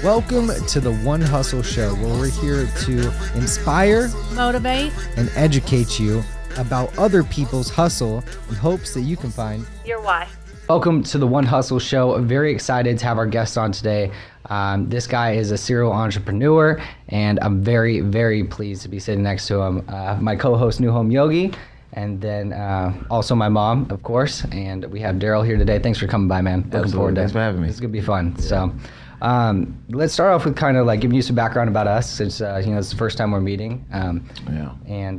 Welcome to the One Hustle Show, where we're here to inspire, motivate, and educate you about other people's hustle in hopes that you can find your why. Welcome to the One Hustle Show. I'm very excited to have our guest on today. This guy is a serial entrepreneur, and I'm very, very pleased to be sitting next to him. My co-host, New Home Yogi, and then also my mom, of course. And we have Darryl here today. Thanks for coming by, man. Looking forward to it. Thanks for having me. It's gonna be fun. Yeah. So. Let's start off with kind of like giving you some background about us, since it's the first time we're meeting. And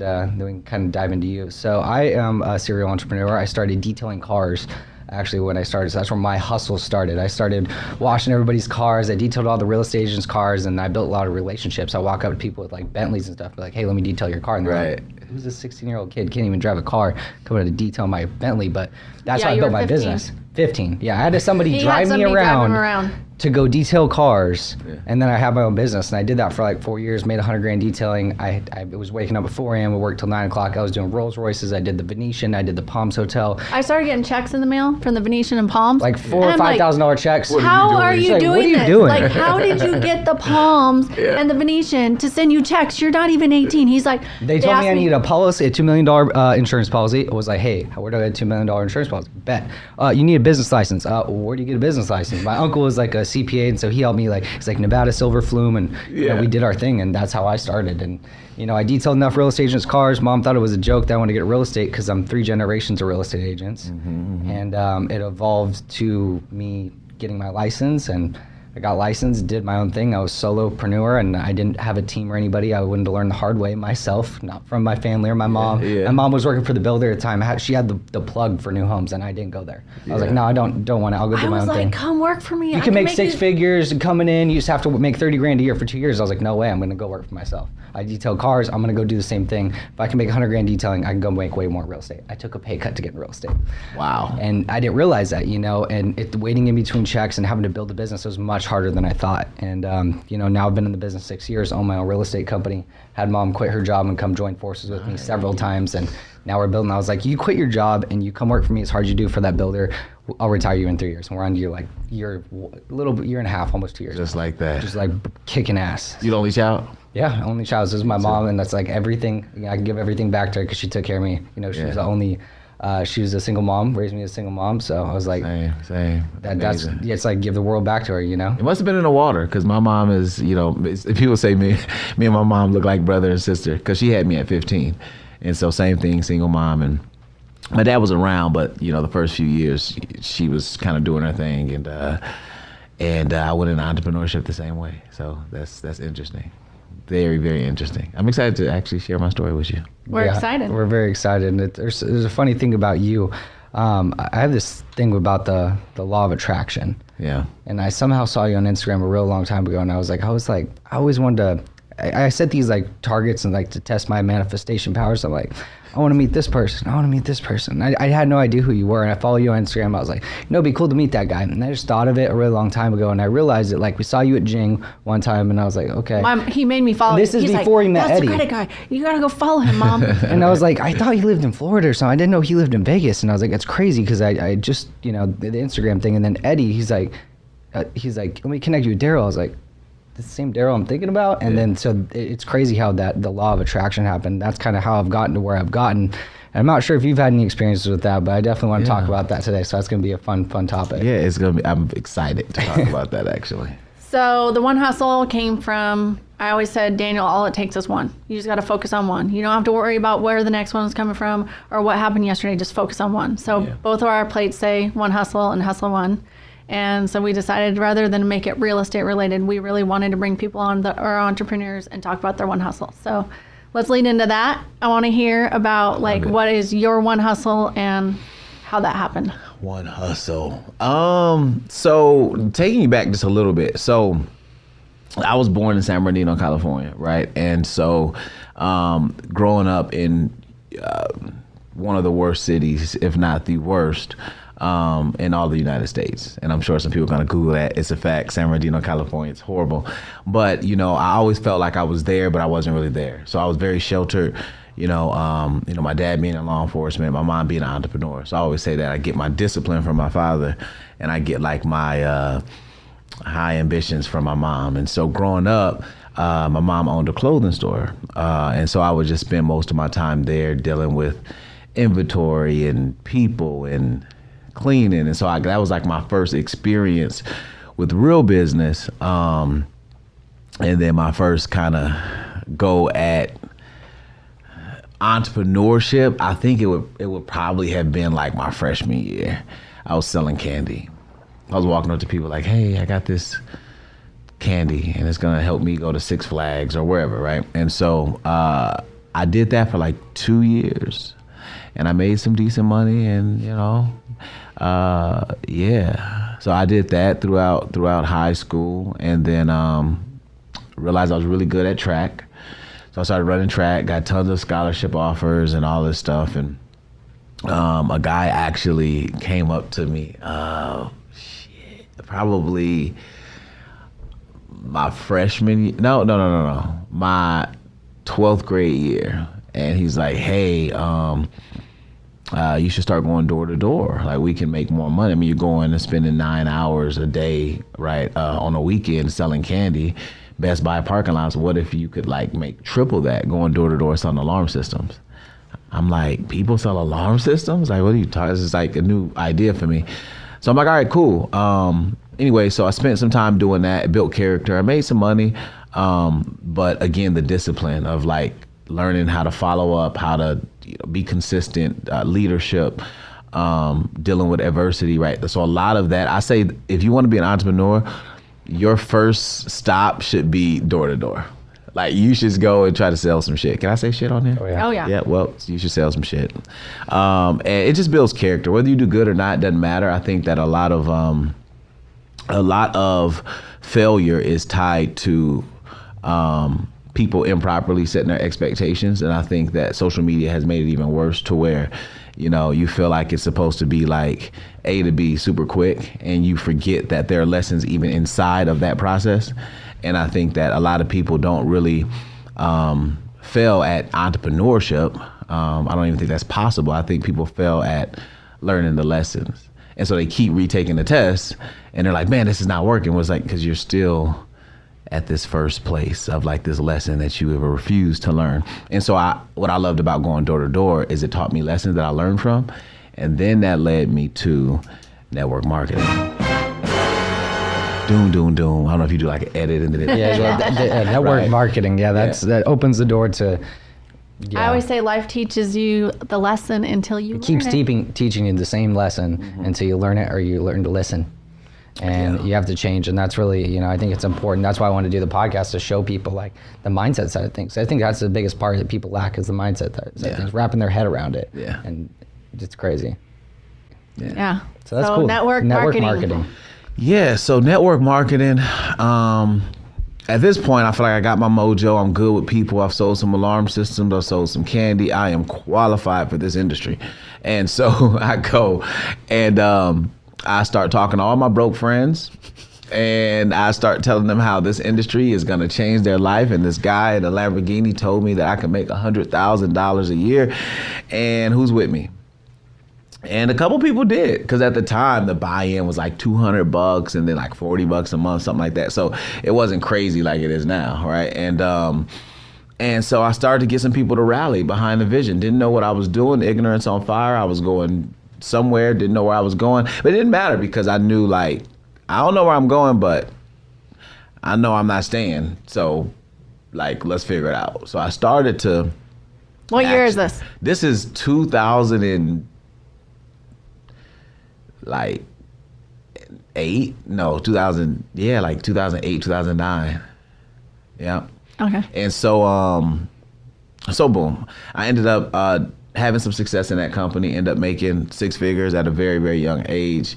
then we can kind of dive into you. So I am a serial entrepreneur. I started detailing cars actually when I started. So that's where my hustle started. I started washing everybody's cars. I detailed all the real estate agents' cars, and I built a lot of relationships. I walk up to people with like Bentleys and stuff, be like, hey, let me detail your car. And they're like, who's a 16-year-old kid, can't even drive a car, coming to detail my Bentley? But that's how I built my business. 15. Yeah, I had somebody drive me around to go detail cars, and then I have my own business, and I did that for like 4 years, made $100,000 detailing. I was waking up at 4 a.m. and worked till 9 o'clock. I was doing Rolls Royces. I did the Venetian. I did the Palms Hotel. I started getting checks in the mail from the Venetian and Palms. Like $4,000 or $5,000 checks. How are you doing this? Doing? Like, how did you get the Palms and the Venetian to send you checks? You're not even 18. He's like, they told me I need a policy, a $2 million insurance policy. I was like, hey, where do I get a $2 million insurance policy? Bet. You need a business license. Where do you get a business license? My uncle was like a CPA, and so he helped me, like, it's like Nevada Silver Flume, and we did our thing, and that's how I started. And I detailed enough real estate agents' cars. Mom thought it was a joke that I wanted to get real estate because I'm 3 generations of real estate agents. And it evolved to me getting my license, and I got licensed, did my own thing. I was solopreneur, and I didn't have a team or anybody. I wouldn't learn the hard way myself, not from my family or my mom. My mom was working for the builder at the time. She had the plug for new homes, and I didn't go there. I was like, no, I don't want it. I'll go do my own thing. I was like, come work for me. You can make 6 figures and coming in. You just have to make $30,000 a year for 2 years. I was like, no way. I'm going to go work for myself. I detail cars. I'm going to go do the same thing. If I can make $100,000 detailing, I can go make way more real estate. I took a pay cut to get in real estate. Wow. And I didn't realize that, and waiting in between checks and having to build a business was much harder than I thought. And, now I've been in the business 6 years, own my own real estate company, had mom quit her job and come join forces with me several times. And now we're building. I was like, you quit your job and you come work for me as hard as you do for that builder. I'll retire you in 3 years. And we're on year and a half, almost 2 years. Just like that. Just like kicking ass. You the only child? Yeah, only child. This is my mom, and that's like everything. I can give everything back to her because she took care of me. She was the only. She was a single mom, raised me as a single mom. So I was like, same. It's like give the world back to her. It must have been in the water, because my mom is, people say me and my mom look like brother and sister, because she had me at 15, and so same thing, single mom. And my dad was around, but the first few years she was kind of doing her thing, and I went into entrepreneurship the same way. So that's interesting. Very, very interesting. I'm excited to actually share my story with you. We're excited. We're very excited. And there's a funny thing about you. I have this thing about the law of attraction. Yeah. And I somehow saw you on Instagram a real long time ago, and I always wanted to. I set these like targets and like to test my manifestation powers. I'm like, I want to meet this person. I want to meet this person. I had no idea who you were, and I follow you on Instagram. I was like, it'd be cool to meet that guy. And I just thought of it a really long time ago, and I realized that like we saw you at Jing one time, and I was like, okay. He made me follow. This is before he met Eddie. That's the credit guy. You gotta go follow him, Mom. And I was like, I thought he lived in Florida or something. I didn't know he lived in Vegas. And I was like, that's crazy, because I just the Instagram thing, and then Eddie, he's like, let me connect you with Darryl. I was like, the same Darryl I'm thinking about. And then so it's crazy how the law of attraction happened. That's kind of how I've gotten to where I've gotten. And I'm not sure if you've had any experiences with that, but I definitely want to talk about that today. So that's going to be a fun topic. Yeah, it's going to be. I'm excited to talk about that, actually. So the One Hustle came from, I always said, Daniel, all it takes is one. You just got to focus on one. You don't have to worry about where the next one's coming from or what happened yesterday. Just focus on one. So both of our plates say One Hustle and Hustle One. And so we decided, rather than make it real estate related, we really wanted to bring people on that are entrepreneurs and talk about their one hustle. So let's lead into that. I want to hear about what is your one hustle and how that happened. One hustle. So taking you back just a little bit. So I was born in San Bernardino, California, right? And so growing up in one of the worst cities, if not the worst, in all the United States. And I'm sure some people are going to Google that. It's a fact. San Bernardino, California, it's horrible. But, I always felt like I was there, but I wasn't really there. So I was very sheltered. My dad being in law enforcement, my mom being an entrepreneur. So I always say that I get my discipline from my father, and I get like my high ambitions from my mom. And so growing up, my mom owned a clothing store. And so I would just spend most of my time there dealing with inventory and people and cleaning. And so that was like my first experience with real business. And then my first kind of go at entrepreneurship, I think it would probably have been like my freshman year. I was selling candy. I was walking up to people like, hey, I got this candy and it's gonna help me go to Six Flags or wherever, right? And so I did that for like 2 years and I made some decent money, and yeah. So I did that throughout high school, and then realized I was really good at track. So I started running track, got tons of scholarship offers and all this stuff. And a guy actually came up to me, probably my freshman year, no, my 12th grade year. And he's like, hey, you should start going door to door. Like, we can make more money. I mean, you're going and spending 9 hours a day, right, on a weekend selling candy, Best Buy parking lots. What if you could like make triple that going door to door selling alarm systems? I'm like, people sell alarm systems? Like, what are you talking? This is like a new idea for me. So I'm like, all right, cool. Anyway, so I spent some time doing that, built character. I made some money. But again, the discipline of like learning how to follow up, how to be consistent, leadership, dealing with adversity, right? So a lot of that, I say, if you want to be an entrepreneur, your first stop should be door to door. Like, you should go and try to sell some shit. Can I say shit on here? Oh yeah. Yeah, well, you should sell some shit. And it just builds character. Whether you do good or not, doesn't matter. I think that a lot of failure is tied to people improperly setting their expectations. And I think that social media has made it even worse, to where, you feel like it's supposed to be like A to B super quick, and you forget that there are lessons even inside of that process. And I think that a lot of people don't really fail at entrepreneurship. I don't even think that's possible. I think people fail at learning the lessons. And so they keep retaking the tests, and they're like, man, this is not working. Well, it's like, because you're still at this first place of like this lesson that you ever refused to learn. And so what I loved about going door to door is it taught me lessons that I learned from. And then that led me to network marketing. Doom. I don't know if you do like an edit into it. Yeah, network marketing. Yeah, that opens the door to. Yeah. I always say life teaches you the lesson until you learn keeps it. teaching you the same lesson until you learn it, or you learn to listen. And you have to change, and that's really, I think it's important. That's why I want to do the podcast, to show people like the mindset side of things. I think that's the biggest part that people lack, is the mindset side of things, wrapping their head around it. Yeah. And it's crazy. Yeah. So that's cool. Network marketing. Yeah, so network marketing. At this point, I feel like I got my mojo. I'm good with people. I've sold some alarm systems. I've sold some candy. I am qualified for this industry. And so I go and I start talking to all my broke friends, and I start telling them how this industry is going to change their life. And this guy in a Lamborghini told me that I can make $100,000 a year. And who's with me? And a couple people did, because at the time the buy-in was like $200 and then like $40 a month, something like that. So it wasn't crazy like it is now, right? And so I started to get some people to rally behind the vision. Didn't know what I was doing, ignorance on fire. I was going somewhere, didn't know where I was going, but it didn't matter, because I knew, like, I don't know where I'm going, but I know I'm not staying. So, like, let's figure it out. So I started to. What year is this? This is 2008. No, 2000. Yeah, like 2008, 2009. Yeah. Okay. And so boom, I ended up having some success in that company, ended up making 6 figures at a very, very young age,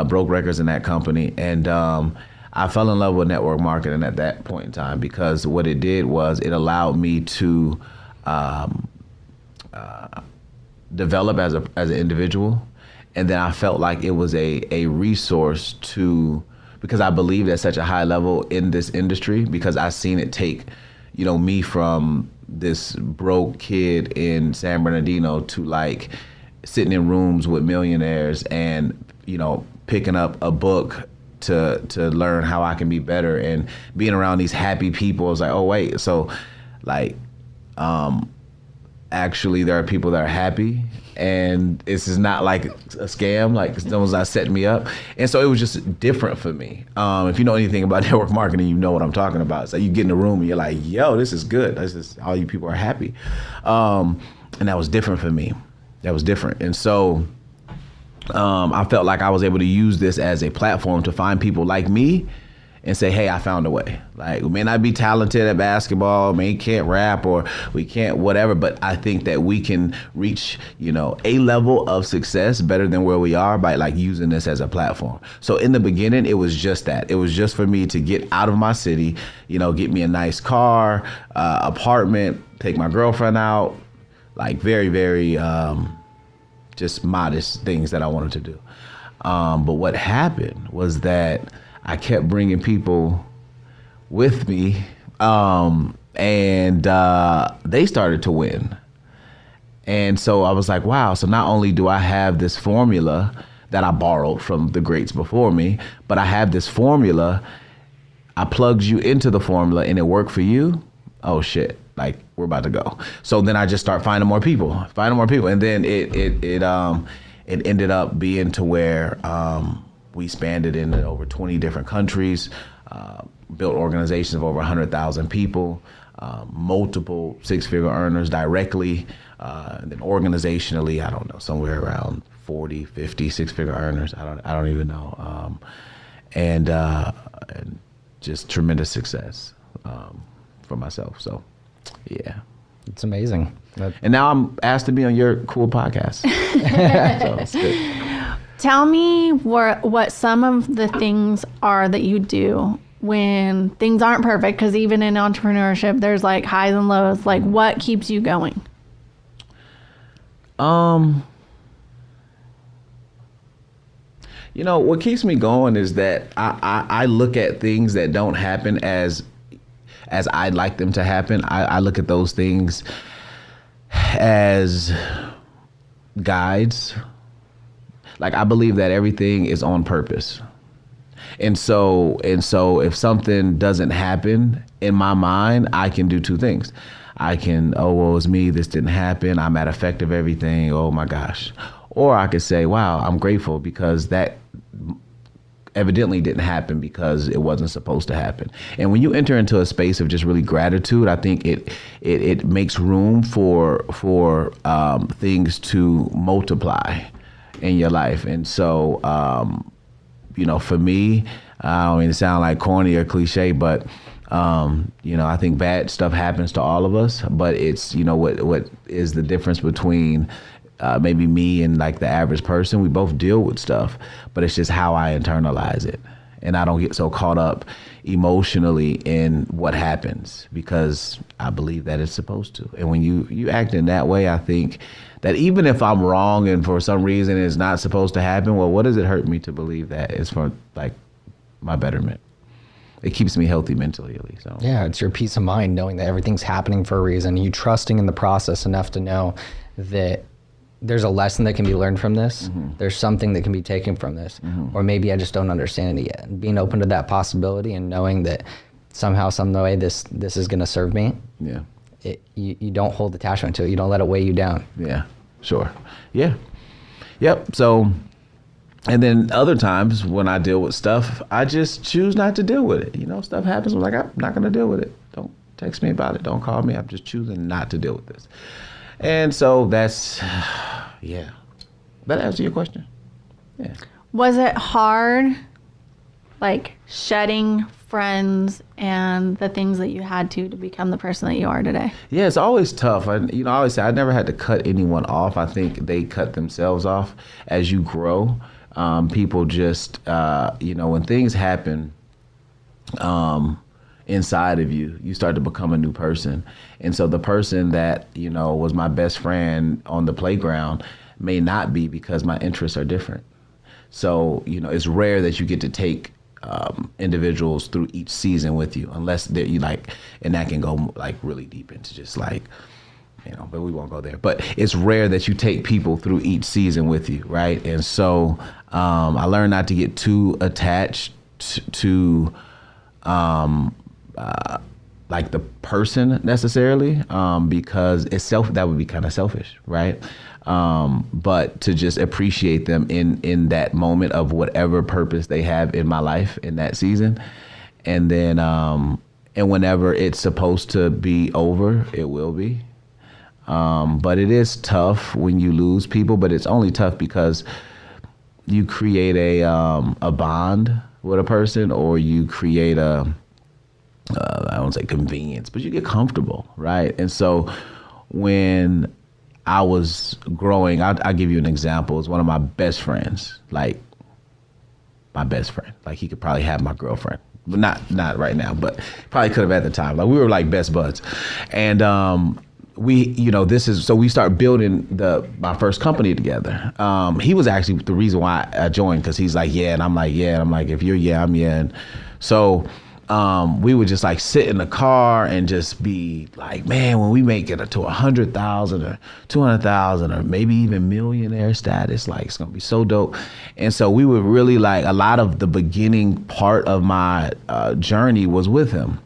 broke records in that company. And I fell in love with network marketing at that point in time, because what it did was it allowed me to develop as an individual. And then I felt like it was a resource because I believed at such a high level in this industry, because I seen it take, me from this broke kid in San Bernardino to like sitting in rooms with millionaires and, picking up a book to learn how I can be better. And being around these happy people, I was like, oh wait, so like actually there are people that are happy, and this is not like a scam, like someone's not setting me up. And so it was just different for me. If you know anything about network marketing, you know what I'm talking about. So you get in the room and you're like, yo, this is good. This is, all you people are happy. And that was different for me. That was different. And so I felt like I was able to use this as a platform to find people like me and say, hey, I found a way. Like, we may not be talented at basketball, we can't rap, or we can't whatever, but I think that we can reach, a level of success better than where we are by like using this as a platform. So in the beginning, it was just that. It was just for me to get out of my city, get me a nice car, apartment, take my girlfriend out, like very, very just modest things that I wanted to do. But what happened was that I kept bringing people with me, and they started to win. And so I was like, wow, so not only do I have this formula that I borrowed from the greats before me, but I have this formula, I plugged you into the formula and it worked for you. Oh shit, like we're about to go. So then I just start finding more people. And then it ended up being to where, we expanded into over 20 different countries, built organizations of over 100,000 people, multiple six-figure earners directly, and then organizationally, I don't know, somewhere around 40, 50 six-figure earners. I don't even know, and just tremendous success for myself. So, yeah, it's amazing. And now I'm asked to be on your cool podcast. So it's good. Tell me what some of the things are that you do when things aren't perfect, because even in entrepreneurship, there's like highs and lows. Like, what keeps you going? What keeps me going is that I look at things that don't happen as I'd like them to happen. I look at those things as guides. Like, I believe that everything is on purpose. And so if something doesn't happen in my mind, I can do two things. I can, oh, well, it's me, this didn't happen, I'm at effect of everything, oh my gosh. Or I could say, wow, I'm grateful because that evidently didn't happen because it wasn't supposed to happen. And when you enter into a space of just really gratitude, I think it makes room for things to multiply in your life. And so, for me, I don't mean to sound like corny or cliche, but, I think bad stuff happens to all of us, but it's, what is the difference between maybe me and like the average person? We both deal with stuff, but it's just how I internalize it. And I don't get so caught up emotionally in what happens because I believe that it's supposed to. And when you act in that way, I think that even if I'm wrong and for some reason it's not supposed to happen, well, what does it hurt me to believe that it's for like my betterment? It keeps me healthy mentally, at least. So. Yeah, it's your peace of mind knowing that everything's happening for a reason. You trusting in the process enough to know that there's a lesson that can be learned from this. Mm-hmm. There's something that can be taken from this. Mm-hmm. Or maybe I just don't understand it yet. And being open to that possibility and knowing that somehow, some way, this is going to serve me. Yeah. You don't hold attachment to it. You don't let it weigh you down. Yeah, sure. Yeah. Yep. So, and then other times when I deal with stuff, I just choose not to deal with it. Stuff happens. I'm like, I'm not going to deal with it. Don't text me about it. Don't call me. I'm just choosing not to deal with this. And so that's, yeah. That answer your question? Yeah. Was it hard, like shedding friends and the things that you had to become the person that you are today? Yeah, it's always tough. I always say I never had to cut anyone off. I think they cut themselves off as you grow. People just, when things happen, inside of you start to become a new person. And so the person that, was my best friend on the playground may not be because my interests are different. So, it's rare that you get to take individuals through each season with you, unless you like, and that can go like really deep into just like, but we won't go there. But it's rare that you take people through each season with you, right? And so I learned not to get too attached to like the person necessarily, because that would be kind of selfish, right? But to just appreciate them in that moment of whatever purpose they have in my life in that season. And then, and whenever it's supposed to be over, it will be. But it is tough when you lose people, but it's only tough because you create a bond with a person, or you create I don't say convenience, but you get comfortable, right? And so when I was growing, I'll give you an example. It's one of my best friends, like my best friend. Like he could probably have my girlfriend, but not right now, but probably could have at the time. Like we were like best buds. And we start building my first company together. He was actually the reason why I joined, because he's like, yeah, and I'm like, yeah, and I'm like, if you're yeah, I'm yeah. And so we would just like sit in the car and just be like, man, when we make it to 100,000 or 200,000 or maybe even millionaire status, like it's gonna be so dope. And so we would really like, a lot of the beginning part of my journey was with him.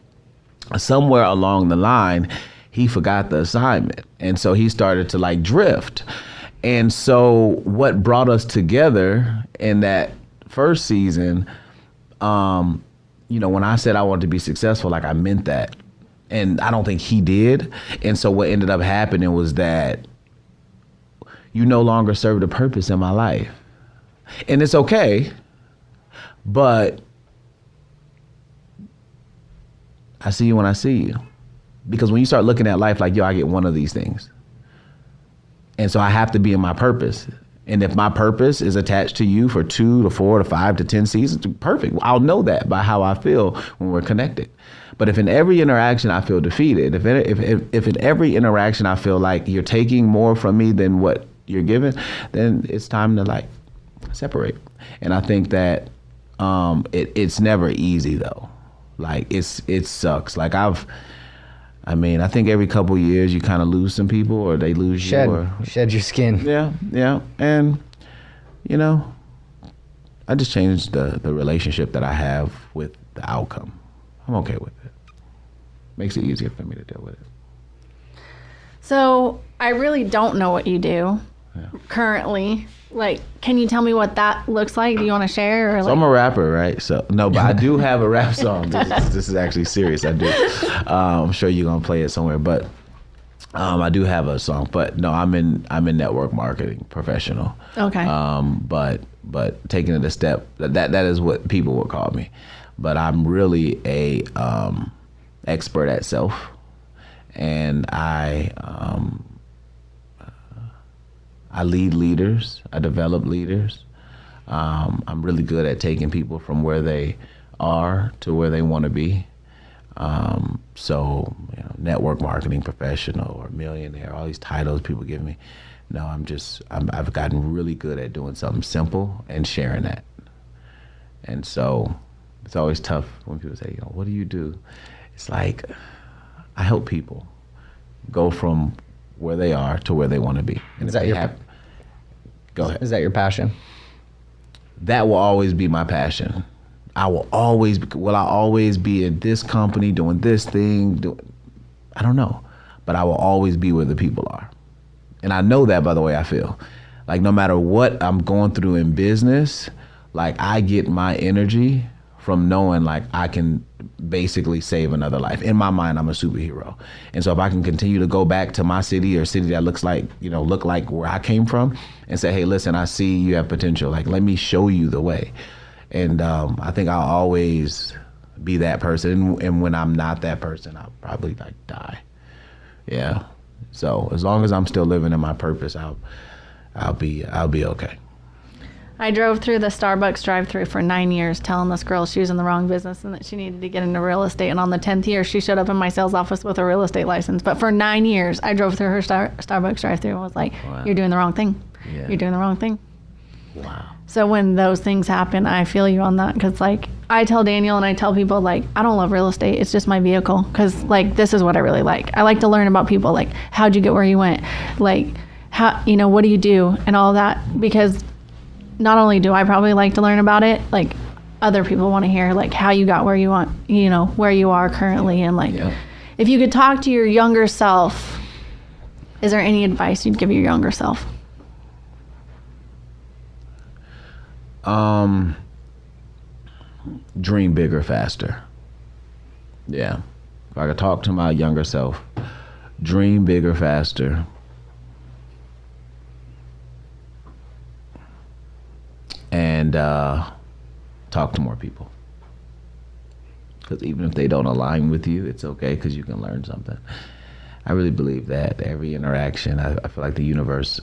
Somewhere along the line, he forgot the assignment. And so he started to like drift. And so what brought us together in that first season, when I said I wanted to be successful, like I meant that. And I don't think he did. And so what ended up happening was that you no longer served a purpose in my life. And it's okay, but I see you when I see you. Because when you start looking at life like, yo, I get one of these things. And so I have to be in my purpose. And if my purpose is attached to you for 2 to 4 to 5 to 10 seasons, perfect. I'll know that by how I feel when we're connected. But if in every interaction I feel defeated, if in every interaction I feel like you're taking more from me than what you're giving, then it's time to like separate. And I think that it's never easy though. Like it sucks. Like I think every couple of years you kind of lose some people, or they lose shed your skin. Yeah. And, I just changed the relationship that I have with the outcome. I'm okay with it. Makes it easier for me to deal with it. So I really don't know what you do currently. Like, can you tell me what that looks like? Do you want to share? Or so I'm a rapper, right? So no, but I do have a rap song. This is actually serious. I do. I'm sure you're gonna play it somewhere, but I do have a song. But no, I'm in network marketing professional. Okay. But taking it a step, that is what people would call me. But I'm really a expert at self, and I lead leaders. I develop leaders. I'm really good at taking people from where they are to where they want to be. So, network marketing professional or millionaire, all these titles people give me. No, I've gotten really good at doing something simple and sharing that. And so it's always tough when people say, what do you do? It's like, I help people go from where they are to where they want to be. And go ahead. Is that your passion? That will always be my passion. Will I always be in this company doing this thing? I don't know, but I will always be where the people are. And I know that by the way I feel. Like no matter what I'm going through in business, like I get my energy from knowing like I can basically save another life. In my mind, I'm a superhero. And so if I can continue to go back to my city or city that look like where I came from and say, hey, listen, I see you have potential. Like, let me show you the way. And I think I'll always be that person. And when I'm not that person, I'll probably like die. Yeah. So as long as I'm still living in my purpose, I'll be okay. I drove through the Starbucks drive-thru for 9 years telling this girl she was in the wrong business and that she needed to get into real estate. And on the 10th year, she showed up in my sales office with a real estate license. But for 9 years, I drove through her Starbucks drive-thru and was like, wow. You're doing the wrong thing. Yeah. You're doing the wrong thing. Wow. So when those things happen, I feel you on that. Because, like, I tell Daniel and I tell people, like, I don't love real estate. It's just my vehicle. Because, like, this is what I really like. I like to learn about people. Like, how'd you get where you went? Like, how, what do you do? And all that. Because not only do I probably like to learn about it, like other people want to hear, like how you got where you want, where you are currently, and like if you could talk to your younger self, is there any advice you'd give your younger self? Dream bigger, faster. Yeah. If I could talk to my younger self, dream bigger, faster. And talk to more people. Because even if they don't align with you, it's okay, because you can learn something. I really believe that every interaction, I feel like the universe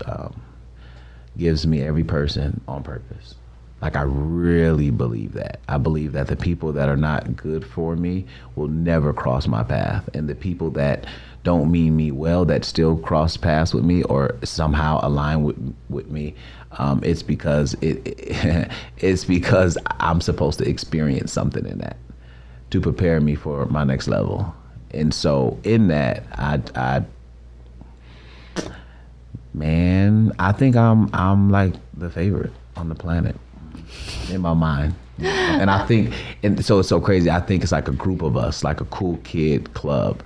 gives me every person on purpose. Like, I really believe that. I believe that the people that are not good for me will never cross my path. And the people that don't mean me well, that still cross paths with me or somehow align with me, it's because it's because I'm supposed to experience something in that to prepare me for my next level. And so in that, I think I'm like the favorite on the planet in my mind. And I think, and so it's so crazy, I think it's like a group of us, like a cool kid club.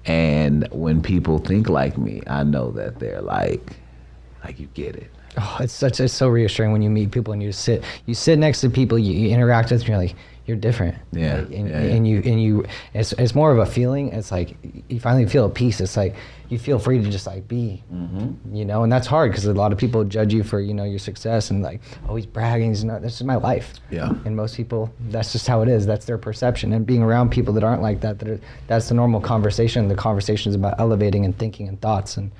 And when people think like me, I know that they're like you get it. Oh, it's so reassuring when you meet people and you sit next to people you interact with, and you're like, you're different. Yeah. Like, and you it's more of a feeling. It's like you finally feel a peace. It's like you feel free to just like be, and that's hard because a lot of people judge you for, your success and like, oh, he's bragging. He's not, this is my life. Yeah. And most people, that's just how it is. That's their perception. And being around people that aren't like that, that's the normal conversation. The conversation is about elevating and thinking and thoughts and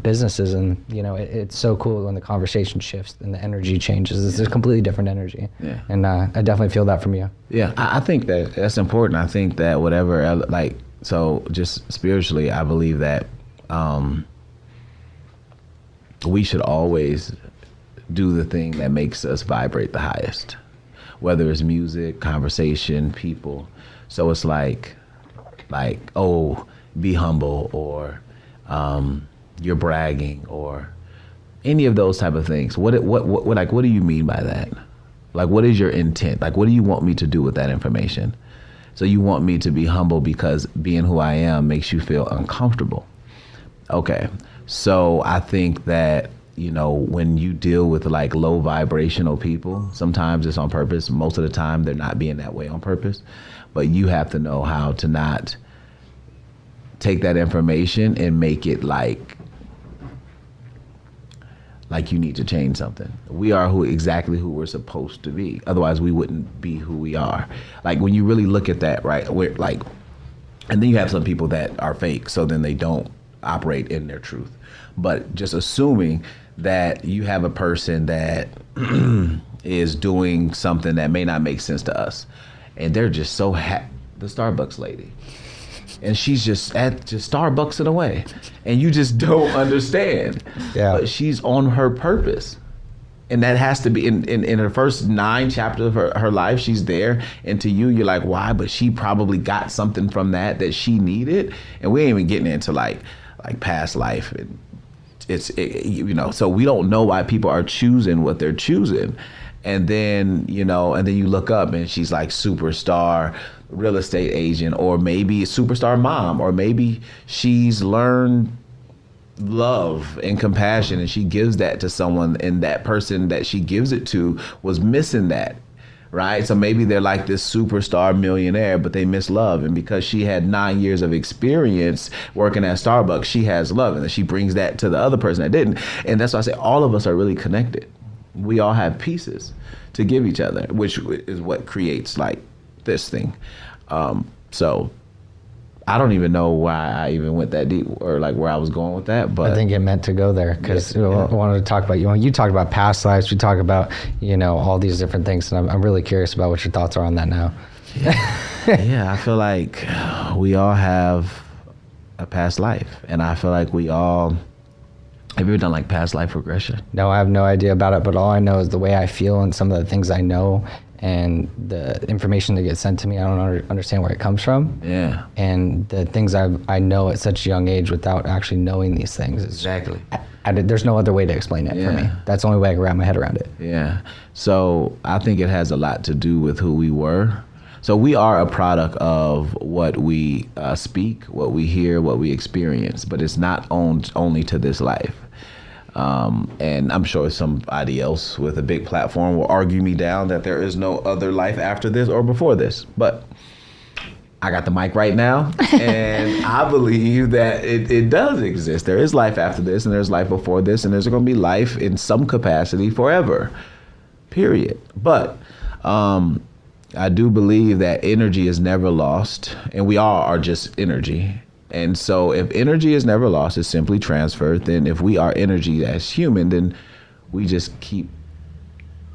businesses, and it's so cool when the conversation shifts and the energy changes. It's a completely different energy. Yeah. And I definitely feel that from you. Yeah, I think that's important. I think that whatever, so just spiritually, I believe that we should always do the thing that makes us vibrate the highest, whether it's music, conversation, people. So it's like, oh, be humble, or you're bragging, or any of those type of things. What do you mean by that? Like, what is your intent? Like, what do you want me to do with that information? So you want me to be humble because being who I am makes you feel uncomfortable. Okay. So I think that, when you deal with like low vibrational people, sometimes it's on purpose. Most of the time they're not being that way on purpose, but you have to know how to not take that information and make it like you need to change something. We are exactly who we're supposed to be. Otherwise, we wouldn't be who we are. Like, when you really look at that, right? We're like, and then you have some people that are fake, so then they don't operate in their truth. But just assuming that you have a person that is doing something that may not make sense to us, and they're just so the Starbucks lady. And she's just at Starbucks in a way, and you just don't understand. Yeah. But she's on her purpose, and that has to be in her first 9 chapters of her life. She's there, and to you, you're like, why? But she probably got something from that she needed, and we ain't even getting into like past life, and so we don't know why people are choosing what they're choosing, and then you look up and she's like superstar real estate agent, or maybe a superstar mom, or maybe she's learned love and compassion and she gives that to someone, and that person that she gives it to was missing that, right? So maybe they're like this superstar millionaire, but they miss love, and because she had 9 years of experience working at Starbucks, she has love, and then she brings that to the other person that didn't. And that's why I say all of us are really connected. We all have pieces to give each other, which is what creates like this thing. So I don't even know why I even went that deep, or like where I was going with that, but I think it meant to go there because I wanted to talk about you talked about past lives. We talk about, all these different things. And I'm really curious about what your thoughts are on that now. Yeah, I feel like we all have a past life, and I feel like we all, have you ever done like past life regression? No, I have no idea about it, but all I know is the way I feel and some of the things I know and the information that gets sent to me. I don't understand where it comes from. Yeah. And the things I know at such a young age without actually knowing these things. Exactly. there's no other way to explain it for me. That's the only way I can wrap my head around it. Yeah. So I think it has a lot to do with who we were. So we are a product of what we speak, what we hear, what we experience, but it's not owned only to this life. And I'm sure somebody else with a big platform will argue me down that there is no other life after this or before this. But I got the mic right now, and I believe that it does exist. There is life after this, and there's life before this, and there's going to be life in some capacity forever, period. But I do believe that energy is never lost, and we all are just energy. And so if energy is never lost, it's simply transferred. Then if we are energy as human, then we just keep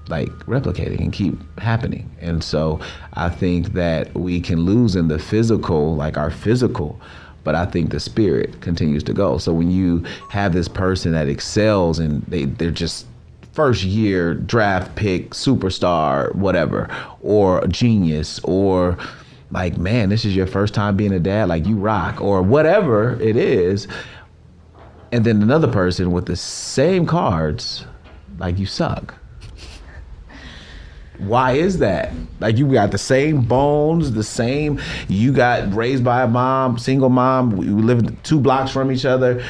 like replicating and keep happening. And so I think that we can lose in the physical, like our physical, but I think the spirit continues to go. So when you have this person that excels and they're just first year draft pick, superstar, whatever, or genius, or like, man, this is your first time being a dad, like you rock, or whatever it is. And then another person with the same cards, like you suck. Why is that? Like you got the same bones, you got raised by a mom, single mom, we live 2 blocks from each other.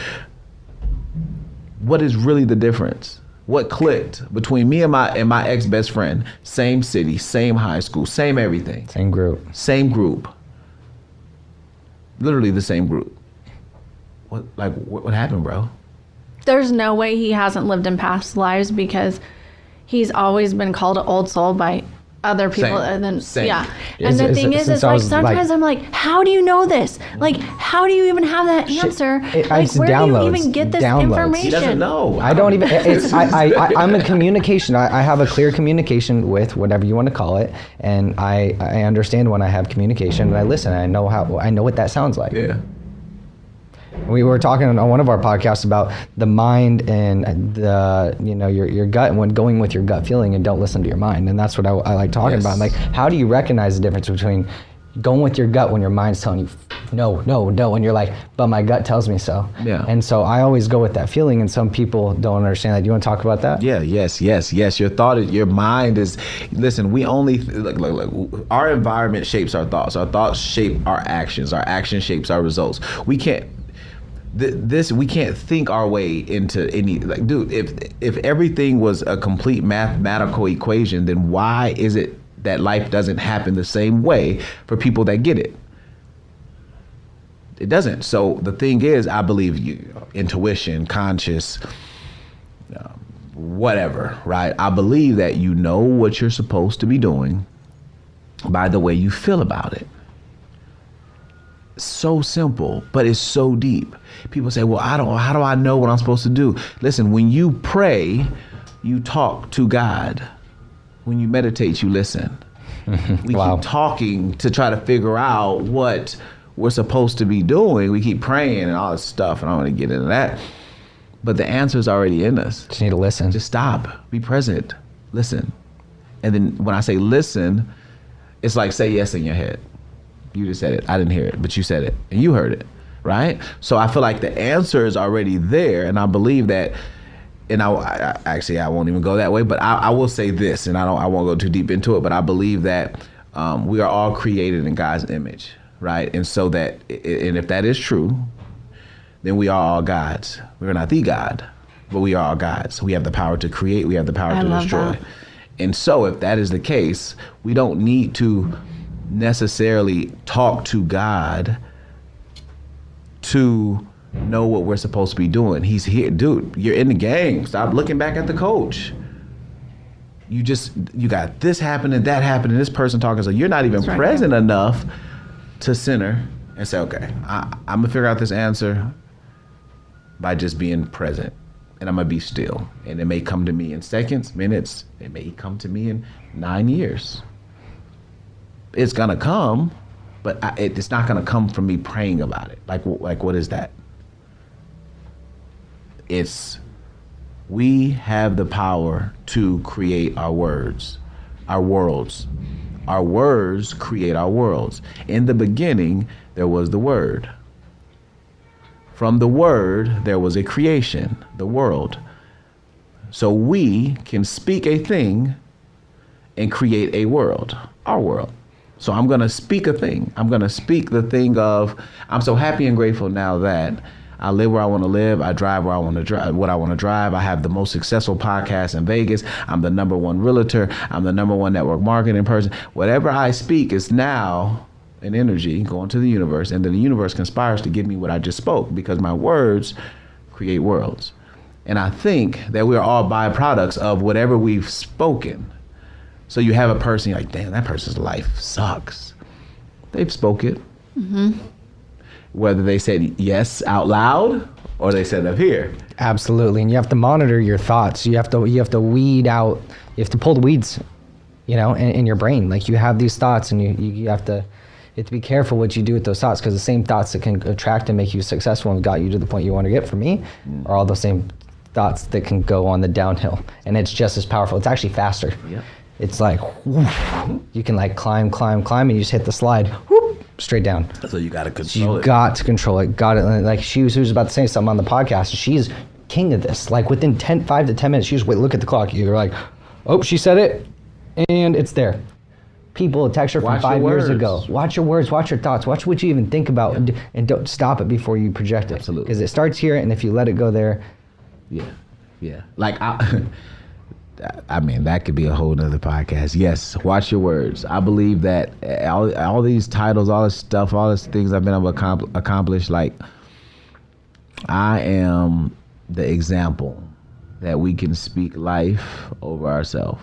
What is really the difference? What clicked between me and my ex-best friend? Same city, same high school, same everything. Same group. Literally the same group. What happened, bro? There's no way he hasn't lived in past lives, because he's always been called an old soul by other people. Same. And then Same. yeah. And the thing is like sometimes I'm like, how do you know this? Like, how do you even have that answer? Like, where do you even get this information? He doesn't know. I don't even. I'm in communication. I have a clear communication with whatever you want to call it, and I understand when I have communication, and I listen. And I know what that sounds like. Yeah. We were talking on one of our podcasts about the mind and your gut, and when going with your gut feeling and don't listen to your mind. And that's what I like talking about. Like, how do you recognize the difference between going with your gut when your mind's telling you no, and you're like, but my gut tells me so. Yeah. And so I always go with that feeling, and some people don't understand that. Do you want to talk about that? Yeah. Yes. Your mind is. Listen, we only look. Our environment shapes our thoughts. Our thoughts shape our actions. Our action shapes our results. We can't. We can't think our way into any, like, dude, if everything was a complete mathematical equation, then why is it that life doesn't happen the same way for people that get it? It doesn't. So the thing is, I believe intuition, conscious, whatever, right? I believe that you know what you're supposed to be doing by the way you feel about it. So simple, but it's so deep. People say, well, how do I know what I'm supposed to do? Listen, when you pray, you talk to God. When you meditate, you listen. We keep talking to try to figure out what we're supposed to be doing. We keep praying and all this stuff, and I don't want to get into that. But the answer is already in us. Just need to listen. Just stop. Be present. Listen. And then when I say listen, it's like say yes in your head. You just said it. I didn't hear it, but you said it, and you heard it, right? So I feel like the answer is already there, and I believe that. And I won't even go that way, but I will say this, and I won't go too deep into it, but I believe that we are all created in God's image, right? And so that, and if that is true, then we are all gods. We're not the God, but we are all gods. We have the power to create. We have the power to destroy. That. And so if that is the case, we don't need to necessarily talk to God to know what we're supposed to be doing. He's here. Dude, you're in the game. Stop looking back at the coach. You got this happening, that happening, this person talking. So you're not even present enough to center and say, okay, I'm going to figure out this answer by just being present. And I'm going to be still. And it may come to me in seconds, minutes. It may come to me in 9 years. It's going to come, but it's not going to come from me praying about it. Like what is that? It's, we have the power to create our words, our worlds. Our words create our worlds. In the beginning, there was the Word. From the word, there was a creation, the world. So we can speak a thing and create a world, our world. So I'm going to speak a thing. I'm going to speak the thing of, I'm so happy and grateful now that I live where I want to live. I drive where I want to drive, what I want to drive. I have the most successful podcast in Vegas. I'm the #1 realtor. I'm the #1 network marketing person. Whatever I speak is now an energy going to the universe, and then the universe conspires to give me what I just spoke, because my words create worlds. And I think that we are all byproducts of whatever we've spoken. So you have a person, you're like, damn, that person's life sucks. They've spoke it. Mm-hmm. Whether they said yes out loud or they said up here. Absolutely. And you have to monitor your thoughts. You have to weed out, you have to pull the weeds, in your brain. Like, you have these thoughts, and you have to be careful what you do with those thoughts, because the same thoughts that can attract and make you successful and got you to the point you want to get, for me, are all the same thoughts that can go on the downhill. And it's just as powerful. It's actually faster. Yeah. It's like, whoosh, you can like climb, and you just hit the slide, whoop, straight down. So you got to control it. You got to control it. Got it. Like, she was about to say something on the podcast. She's king of this. Like, within 5 to 10 minutes, she just look at the clock. You're like, oh, she said it, and it's there. People text her from 5 years ago. Watch your words, watch your thoughts, watch what you even think about, and don't stop it before you project it. Absolutely. Because it starts here, and if you let it go there. Yeah. Like, I mean, that could be a whole nother podcast. Yes, watch your words. I believe that all these titles, all this stuff, all these things I've been able to accomplish, like, I am the example that we can speak life over ourselves.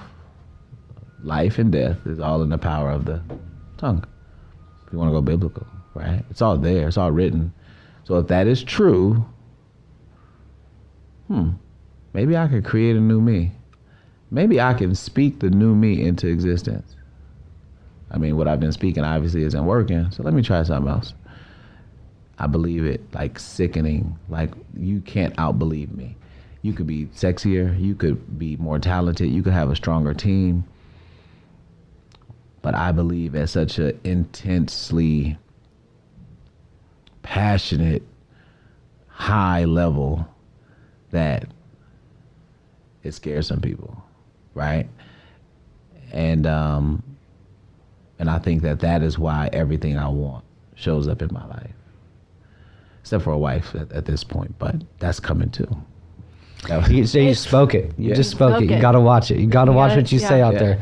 Life and death is all in the power of the tongue. If you want to go biblical, right? It's all there. It's all written. So if that is true, maybe I could create a new me. Maybe I can speak the new me into existence. I mean, what I've been speaking obviously isn't working, so let me try something else. I believe it, like, sickening. Like, you can't outbelieve me. You could be sexier, you could be more talented, you could have a stronger team. But I believe at such an intensely passionate, high level that it scares some people. Right? And I think that is why everything I want shows up in my life. Except for a wife at this point, but that's coming too. You spoke it. You just spoke it. You got to watch it. You got to watch what you say out there.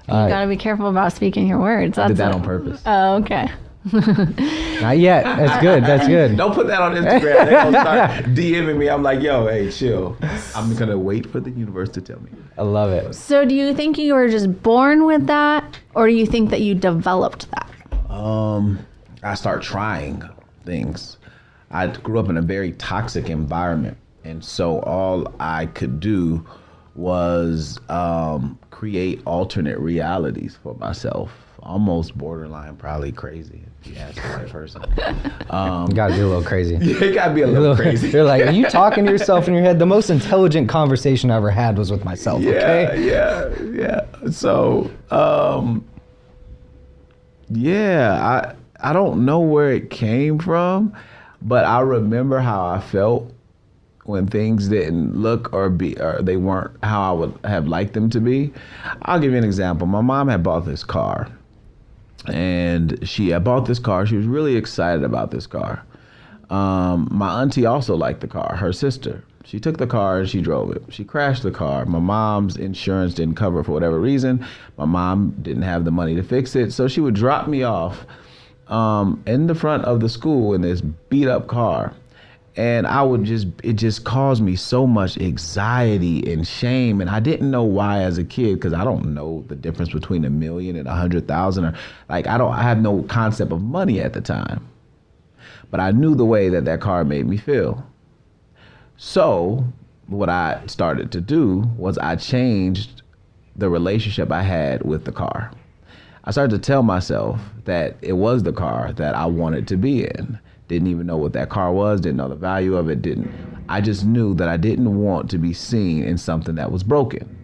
You got to be careful about speaking your words. I did that on purpose. Oh, okay. Not yet. That's good. That's good. Don't put that on Instagram. They're going to start DMing me. I'm like, yo, hey, chill. I'm going to wait for the universe to tell me. I love it. So do you think you were just born with that, or do you think that you developed that? I start trying things. I grew up in a very toxic environment, and so all I could do was create alternate realities for myself. Almost borderline, probably crazy, if you ask the right person. You gotta be a little crazy. Yeah, it gotta be a little crazy. You're like, are you talking to yourself in your head? The most intelligent conversation I ever had was with myself, okay? Yeah. So, I don't know where it came from, but I remember how I felt when things didn't look or they weren't how I would have liked them to be. I'll give you an example. My mom had bought this car. And she had bought this car. She was really excited about this car. My auntie also liked the car, her sister. She took the car and she drove it. She crashed the car. My mom's insurance didn't cover it for whatever reason. My mom didn't have the money to fix it. So she would drop me off in the front of the school in this beat up car. And it just caused me so much anxiety and shame. And I didn't know why as a kid, because I don't know the difference between $1 million and 100,000. Or like, I have no concept of money at the time. But I knew the way that car made me feel. So what I started to do was I changed the relationship I had with the car. I started to tell myself that it was the car that I wanted to be in. Didn't even know what that car was, didn't know the value of it, I just knew that I didn't want to be seen in something that was broken.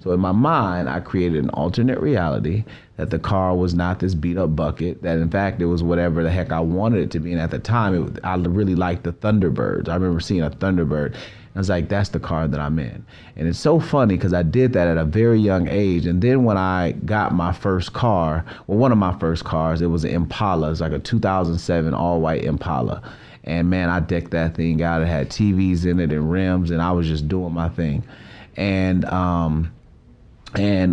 So So in my mind, I created an alternate reality that the car was not this beat up bucket, that in fact it was whatever the heck I wanted it to be. And at the time, I really liked the Thunderbirds. I remember seeing a Thunderbird. I was like, that's the car that I'm in. And it's so funny because I did that at a very young age. And then when I got my first car, well, one of my first cars, it was an Impala. It was like a 2007 all-white Impala. And man, I decked that thing out. It had TVs in it and rims, and I was just doing my thing. And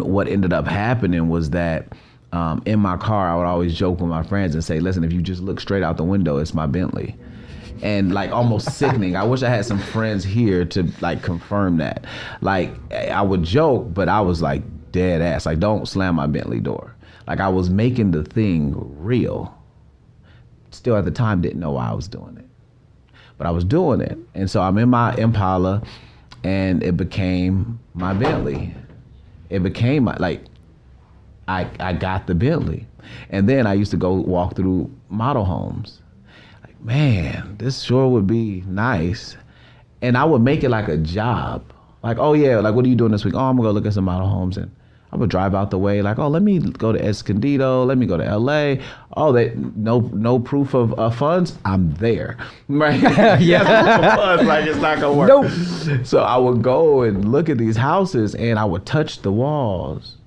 what ended up happening was that in my car, I would always joke with my friends and say, listen, if you just look straight out the window, it's my Bentley. And like almost sickening. I wish I had some friends here to like confirm that. Like I would joke, but I was like dead ass. Like, don't slam my Bentley door. Like I was making the thing real. Still at the time didn't know why I was doing it, but I was doing it. And so I'm in my Impala and it became my Bentley. It became my, like, I got the Bentley. And then I used to go walk through model homes. Man, this sure would be nice. And I would make it like a job. Like, oh yeah, like what are you doing this week? Oh, I'm gonna go look at some model homes. And I would drive out the way, like, oh, let me go to Escondido, let me go to LA. Oh, no proof of funds? I'm there. Right? Yeah. Funds, like it's not gonna work. Nope. So I would go and look at these houses and I would touch the walls.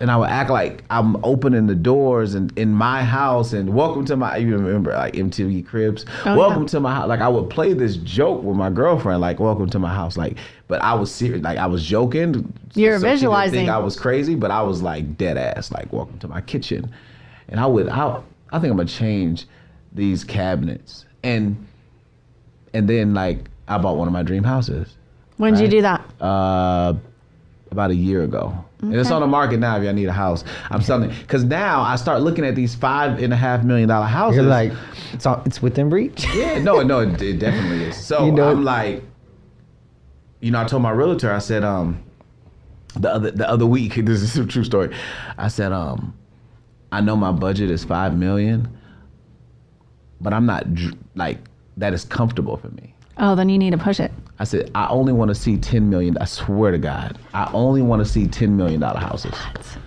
And I would act like I'm opening the doors and in my house and welcome to my, you remember like MTV Cribs? Oh, welcome to my house. Like I would play this joke with my girlfriend, like welcome to my house. Like, but I was serious, like I was joking. You're so visualizing. She didn't think I was crazy, but I was like dead ass, like welcome to my kitchen. And I think I'm gonna change these cabinets. And then like I bought one of my dream houses. When did you do that? About a year ago. Okay. And it's on the market now if y'all need a house. I'm selling it. Because now I start looking at these $5.5 million houses. You're like, it's within reach? Yeah, no, it definitely is. So I'm like, I told my realtor, I said, the other week, this is a true story. I said, I know my budget is $5 million, but I'm not like, that is comfortable for me. Oh, then you need to push it. I said, I only want to see 10 million. I swear to God, I only want to see $10 million houses. What?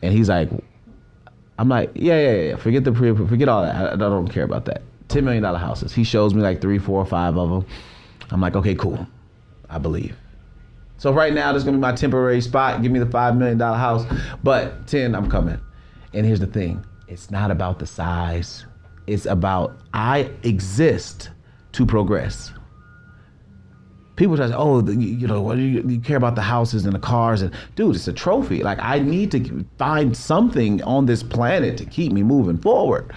And he's like, I'm like, yeah. Forget all that. I don't care about that. $10 million houses. He shows me like 3, 4, 5 of them. I'm like, okay, cool. I believe. So right now, there's going to be my temporary spot. Give me the $5 million house. But 10, I'm coming. And here's the thing. It's not about the size. It's about I exist to progress. People try to say, oh, what do you care about the houses and the cars? And dude, it's a trophy. Like I need to find something on this planet to keep me moving forward.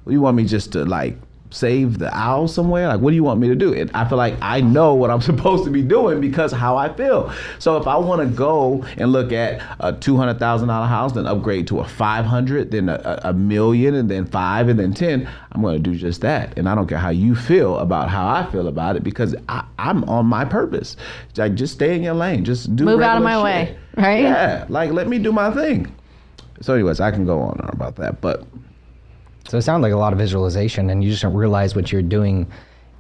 What do you want me just to like save the owl somewhere? Like, what do you want me to do? And I feel like I know what I'm supposed to be doing because how I feel. So if I want to go and look at a $200,000 house, then upgrade to a 500, then a million, and then 5, and then 10, I'm going to do just that. And I don't care how you feel about how I feel about it because I'm on my purpose. Like, just stay in your lane. Just do move out of my shit. way, right? Yeah, like let me do my thing. So anyways, I can go on about that, but. So it sounds like a lot of visualization, and you just don't realize what you're doing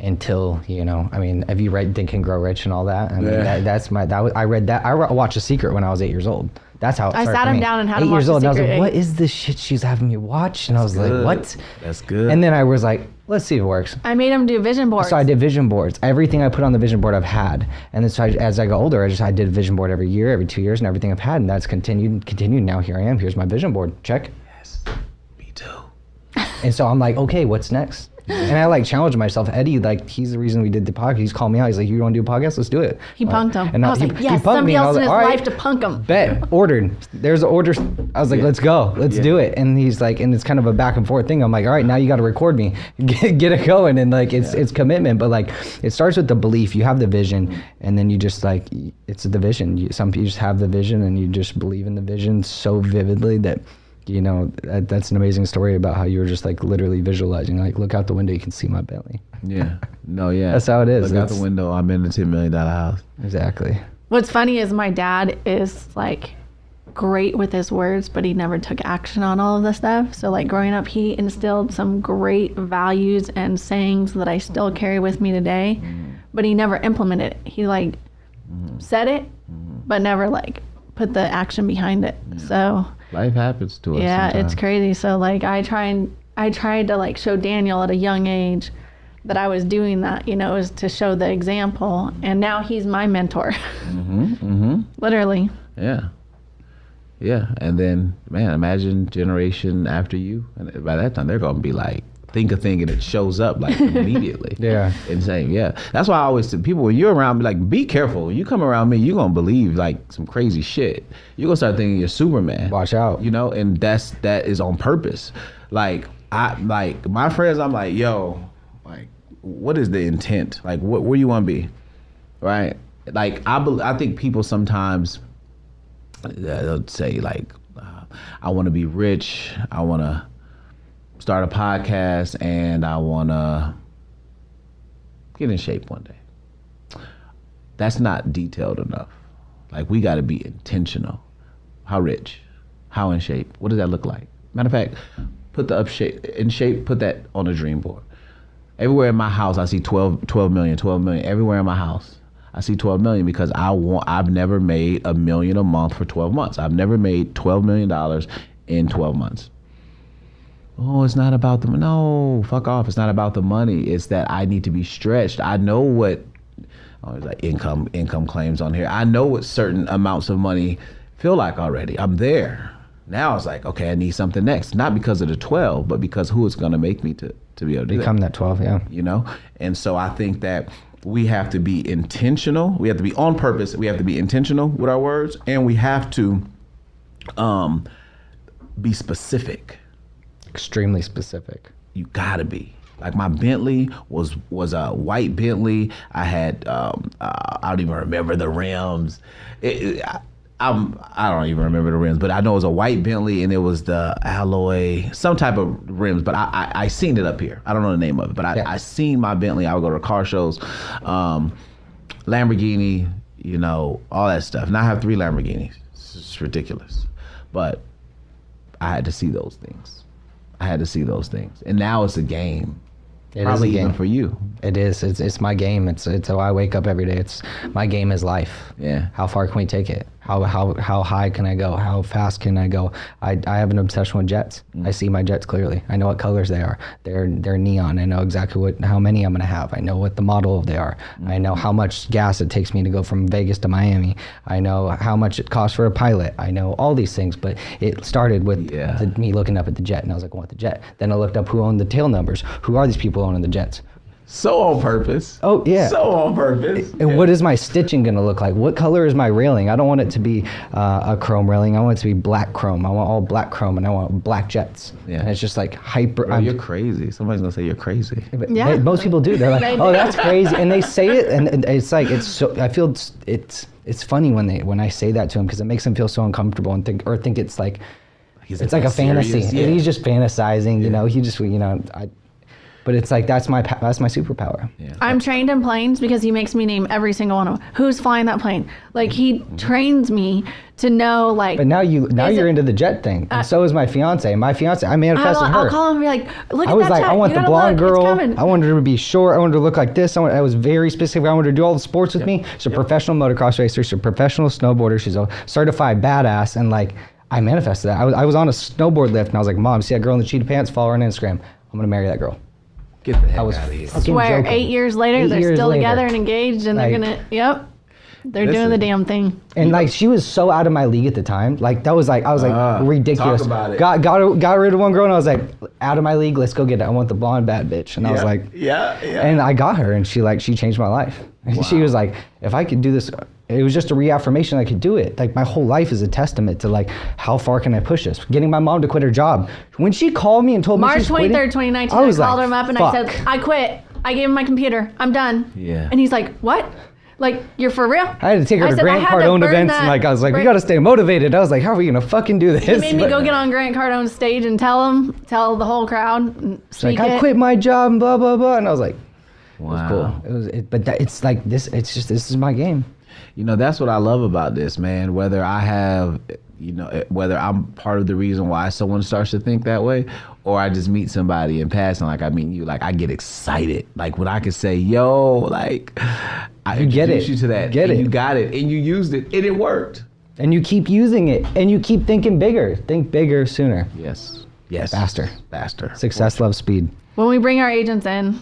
until, I mean, have you read Think and Grow Rich and all that? I mean, I read that. I watched The Secret when I was 8 years old. That's how it started. I sat him down and had him 8 watch years old, The and I was Secret. like, what is this shit she's having me watch? And I was like, what? That's good. And then I was like, let's see if it works. I made him do vision boards. So I did vision boards. Everything I put on the vision board I've had. And then so as I got older, I did a vision board every year, every 2 years, and everything I've had. And that's continued. Now here I am. Here's my vision board. Check. Yes. Me too. And so I'm like, okay, what's next? And I like challenged myself. Eddie, like, he's the reason we did the podcast. He's called me out. He's like, you want to do a podcast? Let's do it. He punked him. And I was like, yes, somebody else in his life to punk him. Bet, ordered. There's an order. I was like, let's go. Let's do it. And he's like, and it's kind of a back and forth thing. I'm like, all right, now you got to record me. Get it going. And like, it's commitment. But like, it starts with the belief. You have the vision. And then you just like, it's the vision. Some people just have the vision and you just believe in the vision so vividly that, that's an amazing story about how you were just like literally visualizing, like, look out the window, you can see my Bentley. Yeah. No, yeah. That's how it is. Look out the window, I'm in a $10 million house. Exactly. What's funny is my dad is like great with his words, but he never took action on all of this stuff. So like growing up, he instilled some great values and sayings that I still carry with me today, but he never implemented it. He like said it, but never like put the action behind it. So life happens to us. yeah, sometimes. it's crazy. So like I tried to like show Daniel at a young age that I was doing that, you know, is to show the example. And now he's my mentor. Literally. Yeah. Yeah. And then, man, imagine generation after you. And by that time, they're going to be like, think a thing and it shows up like immediately. Yeah. Insane. Yeah. That's why I always tell people, when you're around me, like, be careful. When you come around me, you're going to believe like some crazy shit. You're going to start thinking you're Superman. Watch out. You know, and that is on purpose. Like, my friends, I'm like, yo, like, what is the intent? Like, where you want to be? Right? Like, I think people sometimes, they'll say like, I want to be rich. I want to start a podcast, and I want to get in shape one day. That's not detailed enough. Like, we got to be intentional. How rich? How in shape? What does that look like? Matter of fact, put the in shape, put that on a dream board. Everywhere in my house, I see 12 million. Everywhere in my house, I see 12 million because I've never made $1 million a month for 12 months. I've never made $12 million in 12 months. Oh, it's not about the money. No, fuck off. It's not about the money. It's that I need to be stretched. I know what, it's like income claims on here. I know what certain amounts of money feel like already. I'm there. Now it's like, okay, I need something next. Not because of the 12, but because who it's going to make me to be able to Become that 12, yeah. You know? And so I think that we have to be intentional. We have to be on purpose. We have to be intentional with our words. And we have to be specific. Extremely specific. You gotta be. Like, my Bentley was a white Bentley. I had I don't even remember the rims. I don't even remember the rims, but I know it was a white Bentley and it was the alloy, some type of rims. But I seen it up here. I don't know the name of it, but I seen my Bentley. I would go to car shows, Lamborghini, you know, all that stuff. Now I have 3 Lamborghinis. It's ridiculous, but I had to see those things. And now it's a game. Probably is a game. Even for you. It is. It's my game. It's how I wake up every day. It's my game is life. Yeah. How far can we take it? How high can I go? How fast can I go? I have an obsession with jets. I see my jets clearly. I know what colors they are. They're neon. I know exactly how many I'm gonna have. I know what the model they are. I know how much gas it takes me to go from Vegas to Miami. I know how much it costs for a pilot. I know all these things. But it started with me looking up at the jet, and I was like, I want the jet. Then I looked up who owned the tail numbers. Who are these people owning the jets? So on purpose. Oh, yeah. So on purpose. And what is my stitching going to look like? What color is my railing? I don't want it to be a chrome railing. I want it to be black chrome. I want all black chrome, and I want black jets. Yeah. And it's just like hyper. Bro, you're crazy. Somebody's going to say you're crazy. Yeah. Most people do. They're like, oh, that's crazy. And they say it, and it's like, it's so, I feel it's funny when I say that to them, because it makes them feel so uncomfortable and think it's like, it's like a fantasy. Yeah. He's just fantasizing, you know, but it's like, that's my superpower. Yeah. I'm trained in planes because he makes me name every single one of them. Who's flying that plane? Like, he trains me to know, like. But now you're into the jet thing. And so is my fiance. My fiance, I manifested her. I'll call him and be like, look at that I was like, jet. I want You the gotta blonde look. It's girl. coming. I wanted her to be short. I wanted her to look like this. I was very specific. I wanted her to do all the sports with me. She's a professional motocross racer. She's a professional snowboarder. She's a certified badass. And like, I manifested that. I was on a snowboard lift, and I was like, Mom, see that girl in the cheetah pants? Follow her on Instagram. I'm going to marry that girl. Get the heck I was out of here. fucking Swear, joking. 8 years later, they're still together and engaged, and they're Like, gonna, they're doing the damn thing. And like, she was so out of my league at the time. Like, that was like, I was like, ridiculous. Talk about it. Got rid of one girl, and I was like, out of my league, let's go get it. I want the blonde bad bitch. And I was like, yeah. And I got her, and she changed my life. And she was like, if I could do this, it was just a reaffirmation I could do it. Like, my whole life is a testament to like, how far can I push this? Getting my mom to quit her job. When she called me and told me March she's quitting, 23rd, 2019, I was called like, him up and fuck. I said, I quit. I gave him my computer. I'm done. Yeah. And he's like, what? Like, you're for real? I had to take her to said, Grant Cardone events, and like, I was like, we got to stay motivated. I was like, how are we gonna fucking do this? He made me go get on Grant Cardone's stage and tell the whole crowd, and Like, speak I it. quit my job and blah blah blah, and I was like, Wow. it was cool. It's like this. It's just, this is my game. You know, that's what I love about this, man. Whether I have, whether I'm part of the reason why someone starts to think that way, or I just meet somebody in passing, like I meet you, like I get excited. Like when I can say, yo, like I You get introduced it. you to that. Get and it. You got it. And you used it. And it worked. And you keep using it, and you keep thinking bigger. Think bigger sooner. Yes. Faster. Success loves speed. When we bring our agents in,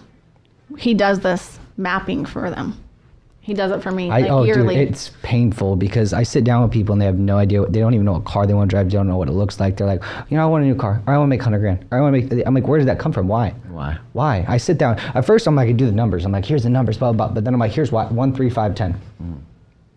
he does this mapping for them. He does it for me yearly. Dude, it's painful because I sit down with people and they have no idea. They don't even know what car they want to drive. They don't know what it looks like. They're like, I want a new car. Or I want to make $100,000. Or I want to make. I'm like, where did that come from? Why? I sit down. At first, I'm like, I do the numbers. I'm like, here's the numbers, blah, blah, blah. But then I'm like, here's what? 1, 3, 5, 10.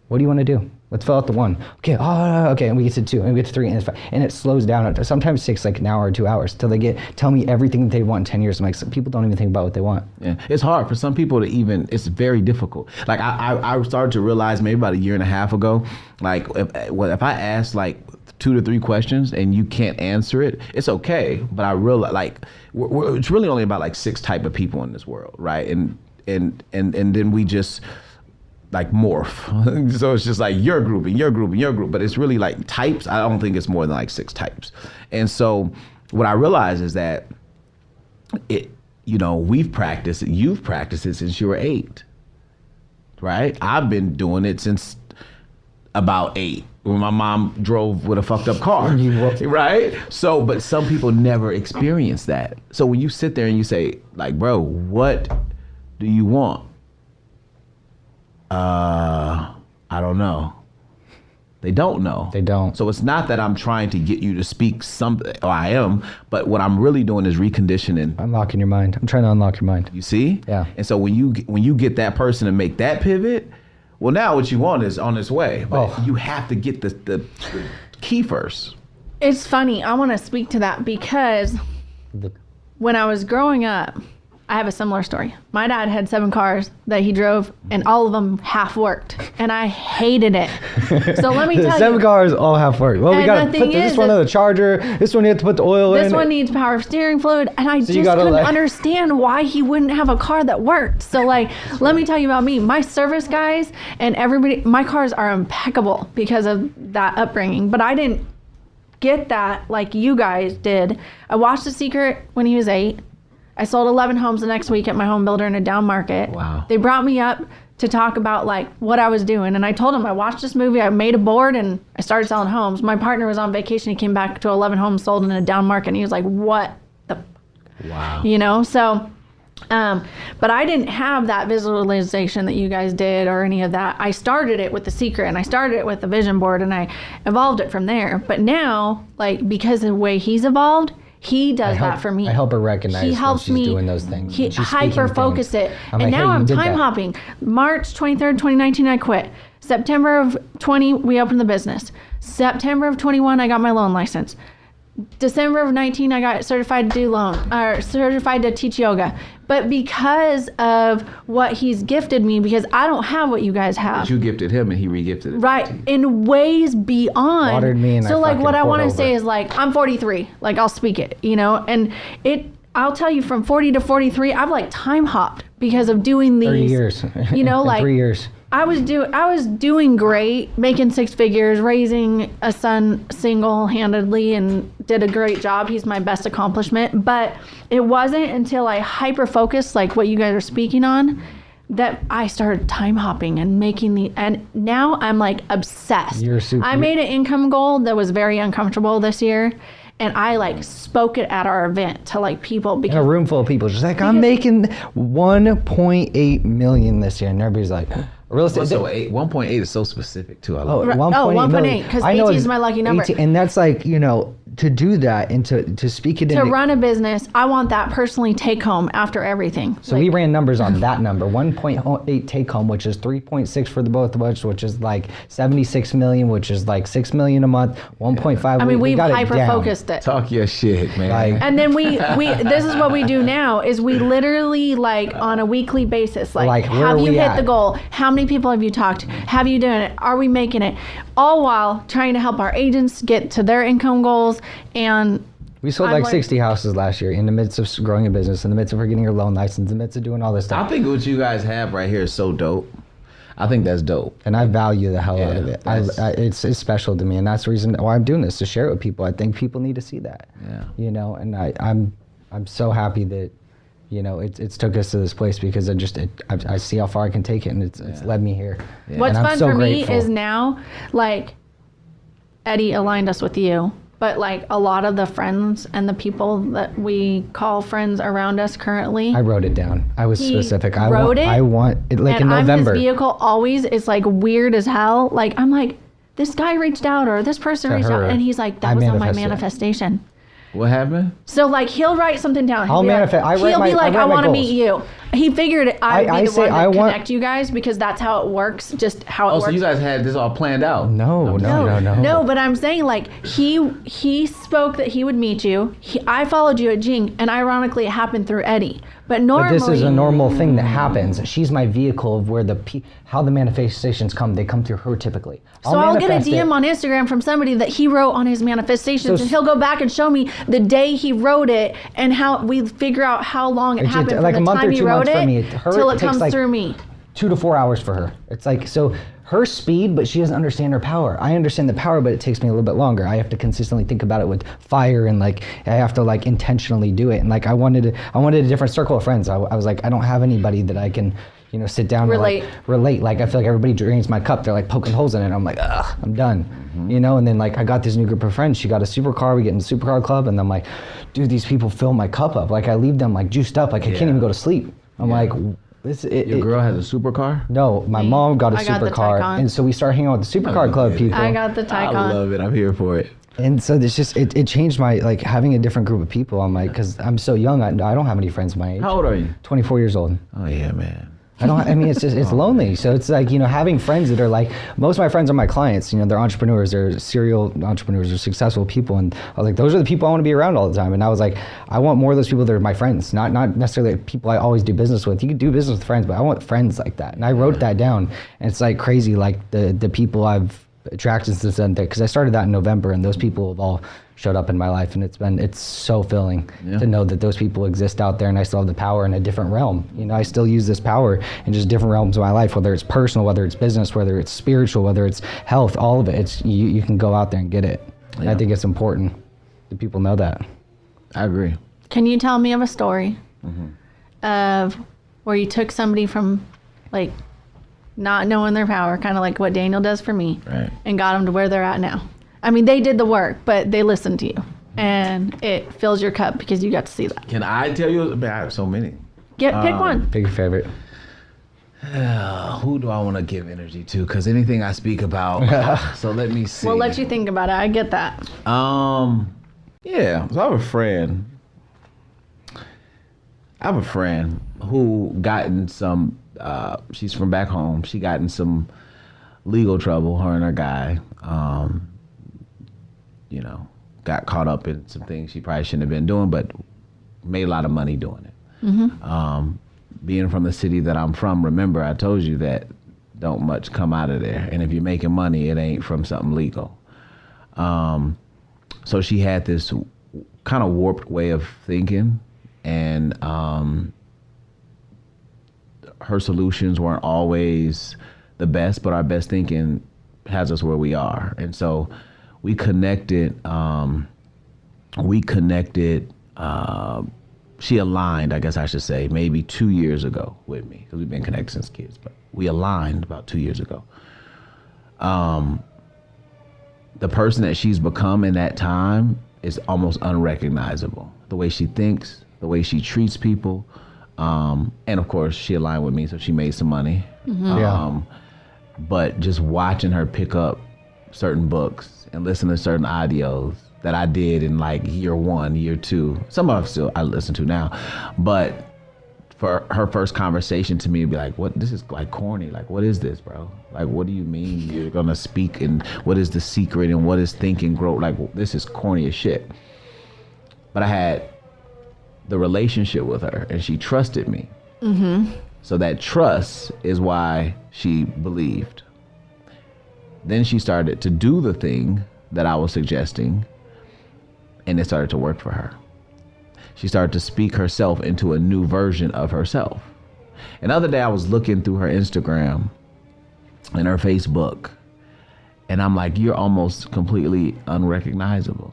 What do you want to do? Let's fill out the 1. Okay. Okay. And we get to 2, and we get to 3, and it's 5. And it slows down. Sometimes it takes like an hour or 2 hours till they tell me everything that they want in 10 years. I'm like, some people don't even think about what they want. Yeah, it's hard for some people to even. It's very difficult. Like I started to realize maybe about a year and a half ago, like if I ask like 2 to 3 questions and you can't answer it, it's okay. But I realize like it's really only about like 6 type of people in this world, right? And then we just like morph. So it's just like your group and your group and your group, but it's really like types. I don't think it's more than like 6 types. And so what I realize is that you've practiced it since you were 8, right? I've been doing it since about 8 when my mom drove with a fucked up car, right? So, but some people never experience that. So when you sit there and you say like, bro, what do you want? I don't know. They don't know. They don't. So it's not that I'm trying to get you to speak something, or I am, but what I'm really doing is reconditioning. Unlocking your mind. I'm trying to unlock your mind. You see? Yeah. And so when you get that person to make that pivot, well, now what you want is on its way, but you have to get the key first. It's funny. I want to speak to that because when I was growing up, I have a similar story. My dad had 7 cars that he drove, and all of them half worked, and I hated it. So let me tell you. 7 cars all half worked. Well, we got to put this one on the charger. This one you have to put the oil in. This one needs power steering fluid, and I just couldn't understand why he wouldn't have a car that worked. So like, let me tell you about me. My service guys and everybody, my cars are impeccable because of that upbringing, but I didn't get that like you guys did. I watched The Secret when he was 8. I sold 11 homes the next week at my home builder in a down market. Wow. They brought me up to talk about like what I was doing. And I told them I watched this movie, I made a board, and I started selling homes. My partner was on vacation. He came back to 11 homes sold in a down market. And he was like, what the? Wow. So, but I didn't have that visualization that you guys did or any of that. I started it with The Secret, and I started it with the vision board, and I evolved it from there. But now, like, because of the way he's evolved, he does that for me. I help her recognize he helps when she's me doing those things. He hyper-focus it. And like, now I'm time hopping. March 23rd, 2019, I quit. September of 20, we opened the business. September of 21, I got my loan license. December of 19, I got certified to teach yoga. But because of what he's gifted me, because I don't have what you guys have. But you gifted him and he regifted it. Right, in ways beyond. Watered me and so like what I want to say is like, I'm 43, like I'll speak it, and I'll tell you from 40 to 43, I've like time hopped because of doing these. 3 years. Like 3 years. I was doing great, making 6 figures, raising a son single-handedly, and did a great job. He's my best accomplishment. But it wasn't until I hyper-focused, like what you guys are speaking on, that I started time hopping and and now I'm like obsessed. I made an income goal that was very uncomfortable this year. And I like spoke it at our event to like people because in a room full of people, just like I'm making 1.8 million this year, and everybody's like, real estate. So 1.8 is so specific too. I love it. 1.8 because 18 is my lucky number. 18, and that's like to do that and to speak it to run a business. I want that personally take home after everything. So we ran numbers on that number, 1.8 take home, which is 3.6 for the both of us, which is like 76 million, which is like 6 million a month. 1.5. I mean, we hyper focused it. Talk your shit, man. And then we this is what we do now is we literally like on a weekly basis, like have you hit the goal? How many people have you talked to? Have you done it? Are we making it? All while trying to help our agents get to their income goals. And we sold like 60 houses last year in the midst of growing a business, in the midst of getting your loan license, in the midst of doing all this stuff. I think what you guys have right here is so dope. I think that's dope. And I value the hell out of it. It's special to me, and that's the reason why I'm doing this, to share it with people. I think people need to see that. Yeah. And I'm so happy that it's took us to this place because I see how far I can take it, and it's led me here. Yeah. What's fun for me is now, like, Eddie aligned us with you. But like a lot of the friends and the people that we call friends around us currently, I wrote it down. I was specific. I want it like and in November. I'm his vehicle always. It's like weird as hell. Like I'm like, this guy reached out or this person reached out, and he's like, that was on my manifestation. What happened? So like he'll write something down. I'll manifest. He'll be like, I want to meet you. He figured I'd be the one to connect you guys because that's how it works. Just how it works. So you guys had this all planned out? No. No, but I'm saying like he spoke that he would meet you. I followed you at Jing, and ironically it happened through Eddie. But normally, this is a normal thing that happens. She's my vehicle of where how the manifestations come. They come through her typically. So I'll get a DM on Instagram from somebody that he wrote on his manifestations, and he'll go back and show me the day he wrote it and how we figure out how long it happened like from the time he wrote it till it comes like through me. 2 to 4 hours for her. It's like, so her speed, but she doesn't understand her power. I understand the power, but it takes me a little bit longer. I have to consistently think about it with fire, and like I have to like intentionally do it. And like I wanted a different circle of friends. I was like, I don't have anybody that I can, sit down relate. and like relate. Like I feel like everybody drains my cup. They're like poking holes in it. I'm like, ugh, I'm done. And then like I got this new group of friends. She got a supercar. We get in the supercar club, and I'm like, dude, these people fill my cup up. Like I leave them like juiced up. Like I can't even go to sleep. I'm like, Your girl has a supercar? No, my mom got a supercar, and so we started hanging out with the supercar club people. I got the Taycan. I love it. I'm here for it. And so this just it changed my like having a different group of people. I'm like, because I'm so young, I don't have any friends my age. How old are you? 24 years old. Oh yeah, man. It's just it's lonely. So it's like having friends that are like, most of my friends are my clients. They're entrepreneurs, they're serial entrepreneurs, they're successful people, and I was like, those are the people I want to be around all the time. And I was like, I want more of those people that are my friends, not necessarily people I always do business with. You can do business with friends, but I want friends like that. And I wrote that down, and it's like crazy, like the people I've attracted since then, because I started that in November, and those people have all showed up in my life, and it's so filling to know that those people exist out there, and I still have the power in a different realm. I still use this power in just different realms of my life, whether it's personal, whether it's business, whether it's spiritual, whether it's health, all of it. It's you can go out there and get it. And I think it's important that people know that. I agree. Can you tell me of a story of where you took somebody from like not knowing their power, kind of like what Daniel does for me, and got them to where they're at now? I mean, they did the work, but they listened to you, and it fills your cup because you got to see that. Can I tell you? I have so many. Pick one. Pick your favorite. Who do I want to give energy to? Because anything I speak about. So let me see. We'll let you think about it. I get that. Yeah. So I have a friend who got in some. She's from back home. She got in some legal trouble. Her and her guy. Got caught up in some things she probably shouldn't have been doing, but made a lot of money doing it. Being from the city that I'm from, remember I told you that don't much come out of there. And if you're making money, it ain't from something legal. So she had this kind of warped way of thinking, and her solutions weren't always the best, but our best thinking has us where we are. And so we connected, she aligned, I guess I should say, maybe 2 years ago with me, because we've been connected since kids, but we aligned about 2 years ago. The person that she's become in that time is almost unrecognizable. The way she thinks, the way she treats people, and of course she aligned with me, so she made some money. But just watching her pick up certain books and listen to certain audios that I did in like year 1, year 2. Some of them I listen to now, but for her first conversation to me, it'd be like, "What? This is like corny. Like, what is this, bro? Like, what do you mean you're gonna speak? And what is the secret? And what is thinking growth? Like, this is corny as shit." But I had the relationship with her, and she trusted me. So that trust is why she believed. Then she started to do the thing that I was suggesting, and it started to work for her. She started to speak herself into a new version of herself. And the other day I was looking through her Instagram and her Facebook, and I'm like, you're almost completely unrecognizable.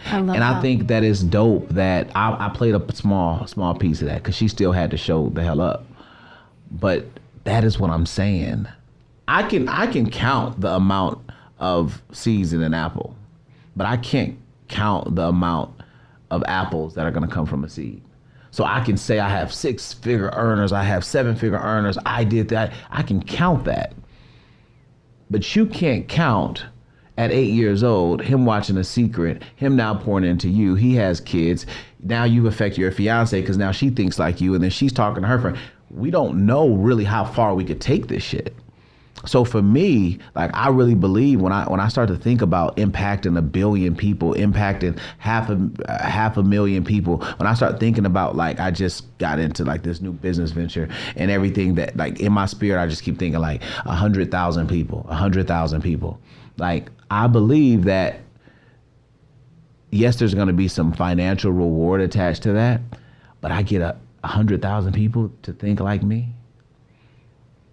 I think that is dope that I played a small piece of that, because she still had to show the hell up. But that is what I'm saying. I can count the amount of seeds in an apple, but I can't count the amount of apples that are going to come from a seed. So I can say I have 6-figure earners, I have 7-figure earners, I did that. I can count that. But you can't count at 8 years old, him watching The Secret, him now pouring into you. He has kids. Now you affect your fiance because now she thinks like you, and then she's talking to her friend. We don't know really how far we could take this shit. So for me, like, I really believe when I start to think about impacting 1 billion people, impacting half a million people, when I start thinking about, like, I just got into like this new business venture and everything that, like, in my spirit, I just keep thinking like 100,000 people, 100,000 people. Like, I believe that, yes, there's going to be some financial reward attached to that, but I get 100,000 people to think like me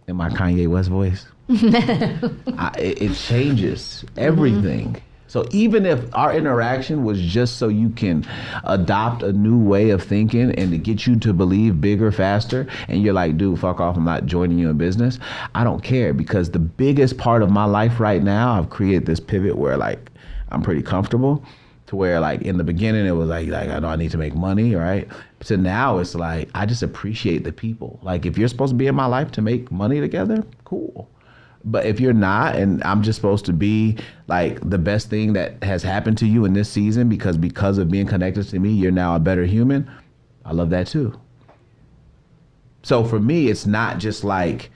in my Kanye West voice. It changes everything. Mm-hmm. So even if our interaction was just so you can adopt a new way of thinking and to get you to believe bigger, faster, and you're like, dude, fuck off, I'm not joining you in business, I don't care, because the biggest part of my life right now, I've created this pivot where, like, I'm pretty comfortable, to where, like, in the beginning it was like I know I need to make money, right? So now it's like I just appreciate the people. Like, if you're supposed to be in my life to make money together, cool. But if you're not, and I'm just supposed to be like the best thing that has happened to you in this season because of being connected to me, you're now a better human, I love that too. So for me, it's not just like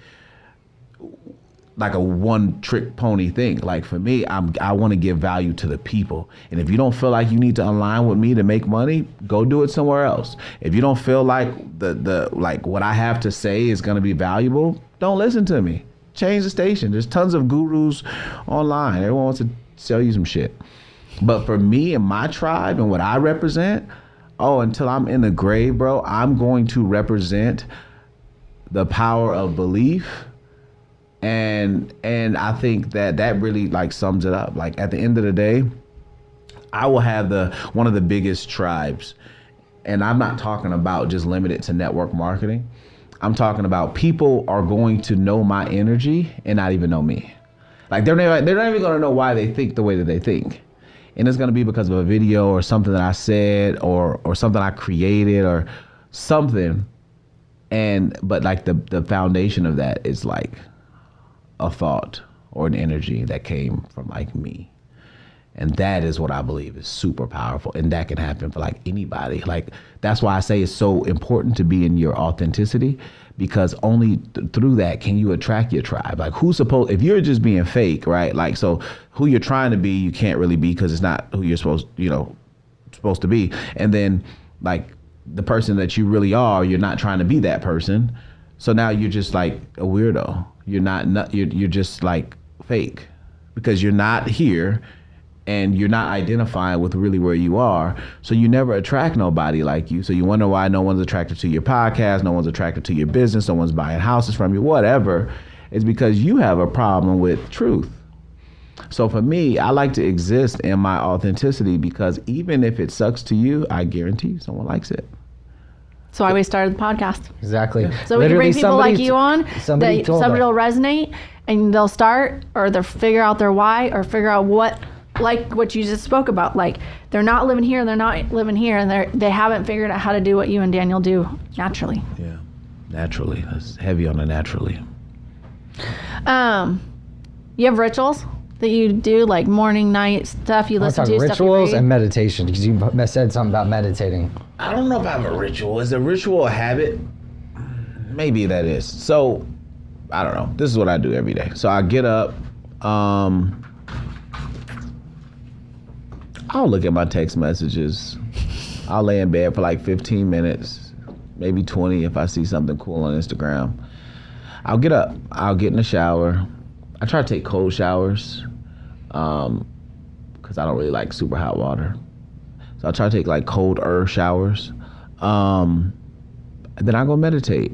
a one-trick pony thing. Like, for me, I want to give value to the people. And if you don't feel like you need to align with me to make money, go do it somewhere else. If you don't feel like the like what I have to say is going to be valuable, don't listen to me. Change the station. There's tons of gurus online. Everyone wants to sell you some shit. But for me and my tribe and what I represent, until I'm in the grave, bro, I'm going to represent the power of belief. And I think that really, like, sums it up. Like, at the end of the day, I will have one of the biggest tribes. And I'm not talking about just limited to network marketing. I'm talking about people are going to know my energy and not even know me. Like, they're not even going to know why they think the way that they think. And it's going to be because of a video or something that I said or something I created or something. But like the foundation of that is like a thought or an energy that came from, like, me. And that is what I believe is super powerful. And that can happen for, like, anybody. Like, that's why I say it's so important to be in your authenticity, because only through that can you attract your tribe. Like, if you're just being fake, right? Like, so who you're trying to be, you can't really be because it's not who you're supposed to be. And then, like, the person that you really are, you're not trying to be that person. So now you're just like a weirdo. You're just like fake because you're not here. And you're not identifying with really where you are. So you never attract nobody like you. So you wonder why no one's attracted to your podcast, no one's attracted to your business, no one's buying houses from you, whatever. It's because you have a problem with truth. So for me, I like to exist in my authenticity because even if it sucks to you, I guarantee someone likes it. That's why we started the podcast. Exactly. So we can bring people like you on, somebody will resonate, and they'll start, or they'll figure out their why, or figure out what you just spoke about. Like, they're not living here, they're not living here, and they haven't figured out how to do what you and Daniel do naturally. Yeah, naturally. That's heavy on the naturally. You have rituals that you do, like morning, night stuff you listen to? Rituals and meditation, because you said something about meditating. I don't know if I have a ritual. Is a ritual a habit? Maybe that is. So, I don't know. This is what I do every day. So I get up. I'll look at my text messages. I'll lay in bed for like 15 minutes, maybe 20 if I see something cool on Instagram. I'll get up. I'll get in the shower. I try to take cold showers because I don't really like super hot water. So I try to take like cold earth showers. And then I go meditate.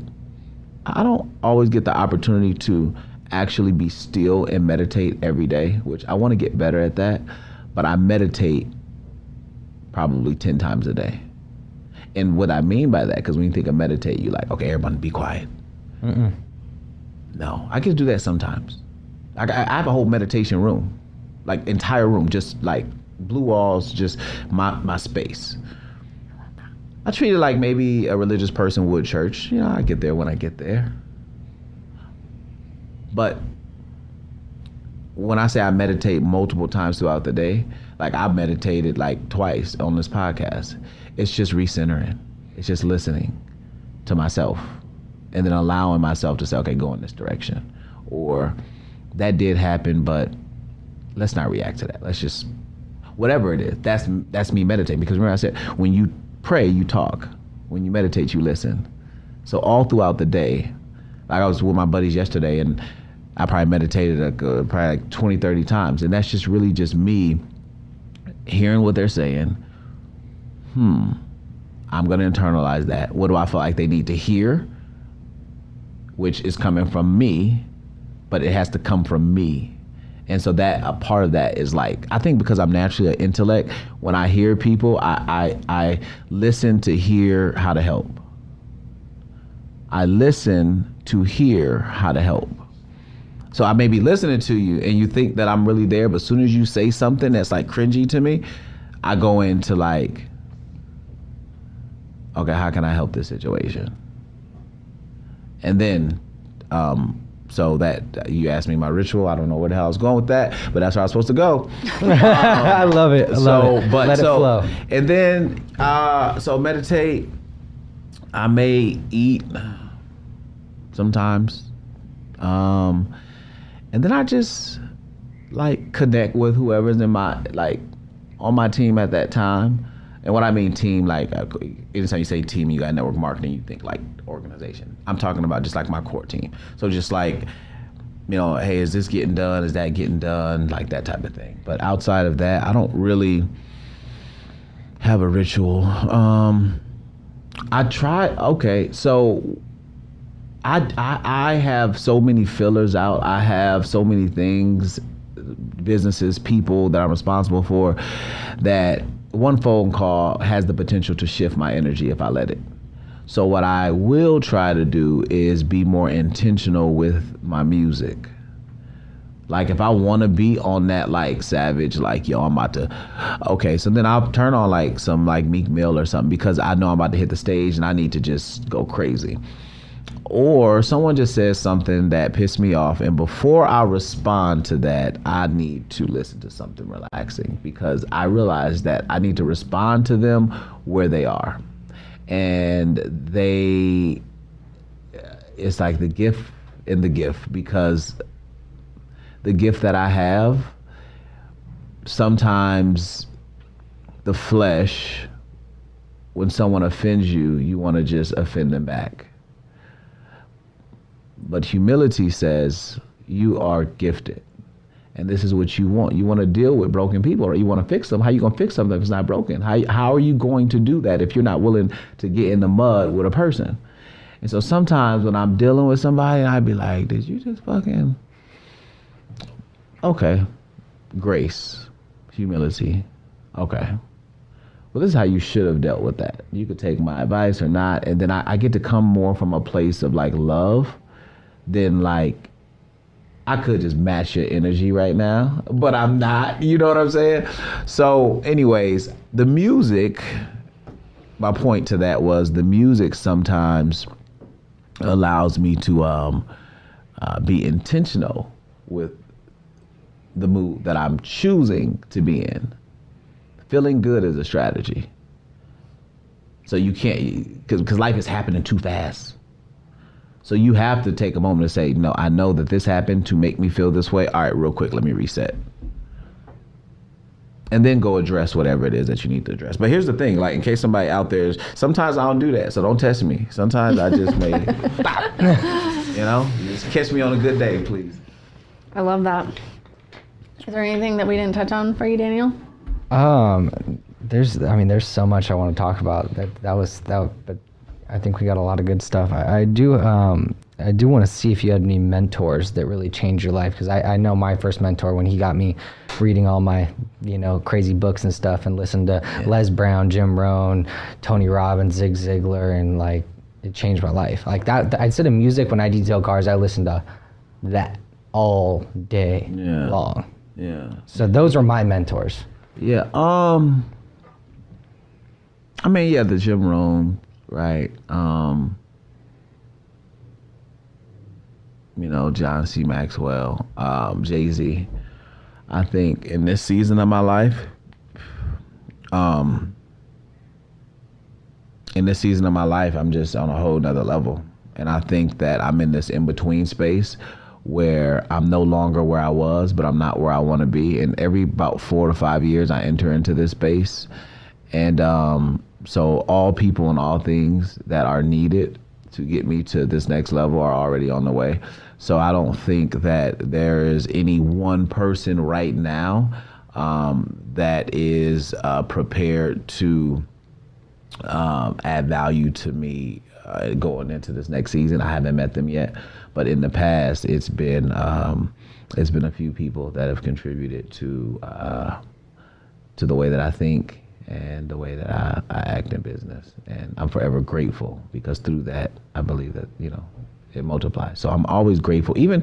I don't always get the opportunity to actually be still and meditate every day, which I want to get better at that. But I meditate probably 10 times a day. And what I mean by that, because when you think of meditate, you're like, okay, everybody be quiet. Mm-mm. No, I can do that sometimes. I have a whole meditation room. like entire room, just like blue walls, just my space. I treat it like maybe a religious person would church. You know, I get there when I get there. But when I say I meditate multiple times throughout the day, like I've meditated like twice on this podcast. It's just recentering. It's just listening to myself and then allowing myself to say, okay, go in this direction. Or that did happen, but let's not react to that. Let's just, whatever it is, that's me meditating. Because remember I said, when you pray, you talk. When you meditate, you listen. So all throughout the day, like I was with my buddies yesterday and I probably meditated probably like 20, 30 times. And that's just really just me hearing what they're saying. I'm going to internalize that. What do I feel like they need to hear? Which is coming from me, but it has to come from me. And so that a part of that is like, I think because I'm naturally an intellect, when I hear people, I listen to hear how to help. I listen to hear how to help. So I may be listening to you and you think that I'm really there, but as soon as you say something that's like cringy to me, I go into like, okay, how can I help this situation? And then, so that you asked me my ritual. I don't know where the hell I was going with that, but that's where I was supposed to go. I love it. Love it. Let it flow. And then, so meditate. I may eat sometimes. And then I just like connect with whoever's in my, like on my team at that time. And what I mean team, like anytime you say team, you got network marketing, you think like organization. I'm talking about just like my core team. So just like, you know, hey, is this getting done? Is that getting done? Like that type of thing. But outside of that, I don't really have a ritual. I try, okay, so I have so many fillers out. I have so many things, businesses, people that I'm responsible for, that one phone call has the potential to shift my energy if I let it. So what I will try to do is be more intentional with my music. Like if I want to be on that like savage, like, yo, I'm about to, okay, so then I'll turn on like some like Meek Mill or something because I know I'm about to hit the stage and I need to just go crazy. Or someone just says something that pissed me off, and before I respond to that, I need to listen to something relaxing because I realize that I need to respond to them where they are. And it's like the gift in the gift, because the gift that I have, sometimes the flesh, when someone offends you, you want to just offend them back. But humility says you are gifted, and this is what you want. You want to deal with broken people, or you want to fix them. How are you going to fix something if it's not broken? How are you going to do that if you're not willing to get in the mud with a person? And so sometimes when I'm dealing with somebody, I'd be like, did you just fucking... Okay, grace, humility, okay. Well, this is how you should have dealt with that. You could take my advice or not, and then I get to come more from a place of like love than like, I could just match your energy right now, but I'm not, you know what I'm saying? So anyways, the music, my point to that was the music sometimes allows me to be intentional with the mood that I'm choosing to be in. Feeling good is a strategy. So you can't, because life is happening too fast. So you have to take a moment to say, no, I know that this happened to make me feel this way. All right, real quick, let me reset. And then go address whatever it is that you need to address. But here's the thing, like in case somebody out there sometimes I don't do that, so don't test me. Sometimes I just may, you know, just catch me on a good day, please. I love that. Is there anything that we didn't touch on for you, Daniel? There's so much I want to talk about. But I think we got a lot of good stuff. I do want to see if you had any mentors that really changed your life, because I know my first mentor, when he got me reading all my, crazy books and stuff and listened to Les Brown, Jim Rohn, Tony Robbins, Zig Ziglar, and like it changed my life. Like that, instead of music, when I detail cars, I listen to that all day long. Yeah. So those were my mentors. Yeah. I mean, yeah, the gym room, right? You know, John C. Maxwell, Jay-Z. I think in this season of my life, I'm just on a whole nother level. And I think that I'm in this in-between space where I'm no longer where I was, but I'm not where I want to be. And every about 4 to 5 years, I enter into this space. And so all people and all things that are needed to get me to this next level are already on the way. So I don't think that there is any one person right now that is prepared to add value to me going into this next season. I haven't met them yet, but in the past, it's been a few people that have contributed to the way that I think and the way that I act in business. And I'm forever grateful because through that, I believe that, you know, it multiplies. So I'm always grateful, even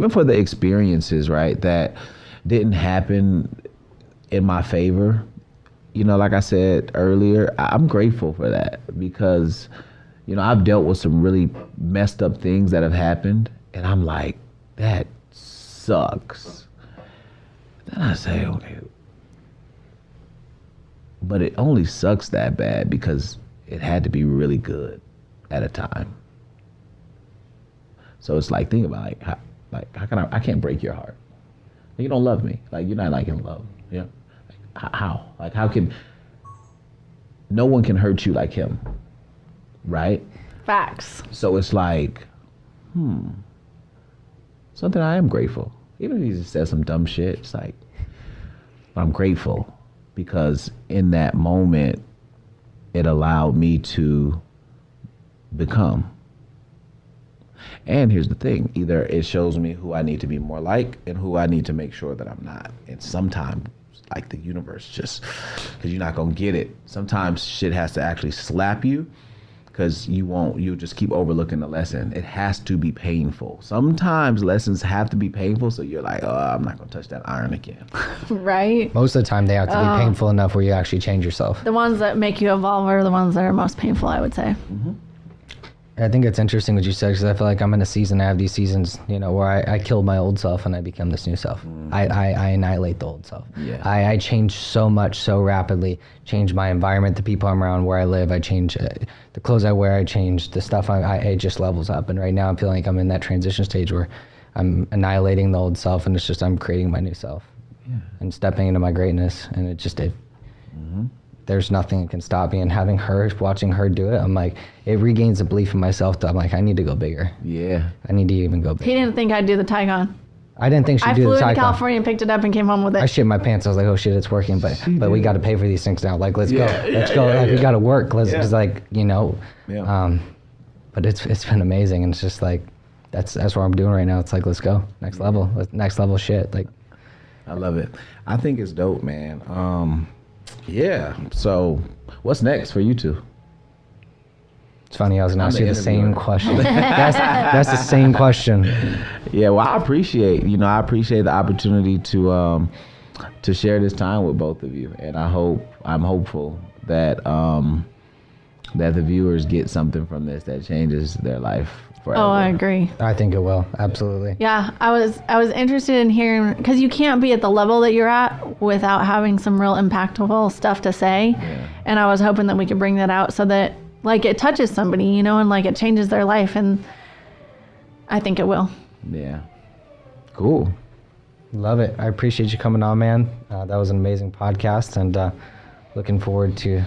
for the experiences, right, that didn't happen in my favor. You know, like I said earlier, I'm grateful for that because, you know, I've dealt with some really messed up things that have happened. And I'm like, that sucks. Then I say, okay, but it only sucks that bad because it had to be really good at a time. So it's like, think about how can I can't break your heart. You don't love me. Like, you're not like in love. Yeah. How? Like, how can no one can hurt you like him, right? Facts. So it's like, something I am grateful. Even if he just says some dumb shit, it's like, I'm grateful because in that moment, it allowed me to become. And here's the thing, either it shows me who I need to be more like and who I need to make sure that I'm not. And sometimes, like, the universe just, because you're not going to get it. Sometimes shit has to actually slap you because you'll just keep overlooking the lesson. It has to be painful. Sometimes lessons have to be painful, so you're like, oh, I'm not going to touch that iron again. Right? Most of the time, they have to be painful enough where you actually change yourself. The ones that make you evolve are the ones that are most painful, I would say. Mm-hmm. I think it's interesting what you said because I feel like I'm in a season. I have these seasons, you know, where I killed my old self and I become this new self. I annihilate the old self. Yeah. I change so much, so rapidly. Change my environment, the people I'm around, where I live. I change the clothes I wear. I change the stuff. It just levels up. And right now I'm feeling like I'm in that transition stage where I'm annihilating the old self and it's just I'm creating my new self and stepping into my greatness. And there's nothing that can stop me. And watching her do it, I'm like, it regains a belief in myself. I'm like, I need to go bigger. Yeah. I need to even go bigger. He didn't think I'd do the Taigon. I didn't think she'd do the I flew into Taiwan. California and picked it up and came home with it. I shit my pants. I was like, oh shit, it's working. But we got to pay for these things now. Like, let's go. Let's go. Like, we got to work. It's like, you know. Yeah. But it's been amazing. And it's just like, that's what I'm doing right now. It's like, let's go. Next level. Next level shit. Like, I love it. I think it's dope, man. Yeah. So what's next for you two? It's funny. I was gonna ask you the same question. That's the same question. Yeah. Well, I appreciate the opportunity to share this time with both of you, and I'm hopeful that that the viewers get something from this that changes their life forever. Oh, I agree. I think it will. Absolutely. Yeah, I was interested in hearing, because you can't be at the level that you're at without having some real impactful stuff to say. Yeah. And I was hoping that we could bring that out so that, like, it touches somebody, you know, and like it changes their life. And I think it will. Yeah. Cool. Love it. I appreciate you coming on, man. That was an amazing podcast, and looking forward to,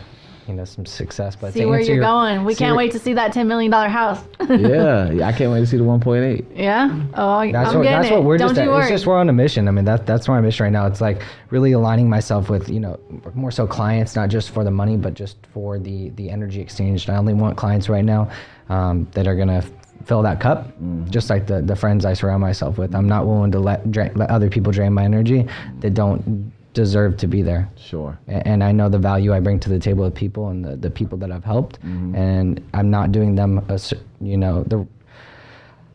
you know, some success. But See where you're going. We can't wait to see that $10 million house. Yeah, I can't wait to see the 1.8. Yeah. Oh, That's I'm what getting it. we're Don't just you at. worry. It's just we're on a mission. I mean, that's my mission right now. It's like really aligning myself with, you know, more so clients, not just for the money, but just for the energy exchange. And I only want clients right now that are gonna fill that cup, just like the friends I surround myself with. I'm not willing to let other people drain my energy that don't deserve to be there. Sure. And I know the value I bring to the table of people and the people that I've helped, and I'm not doing them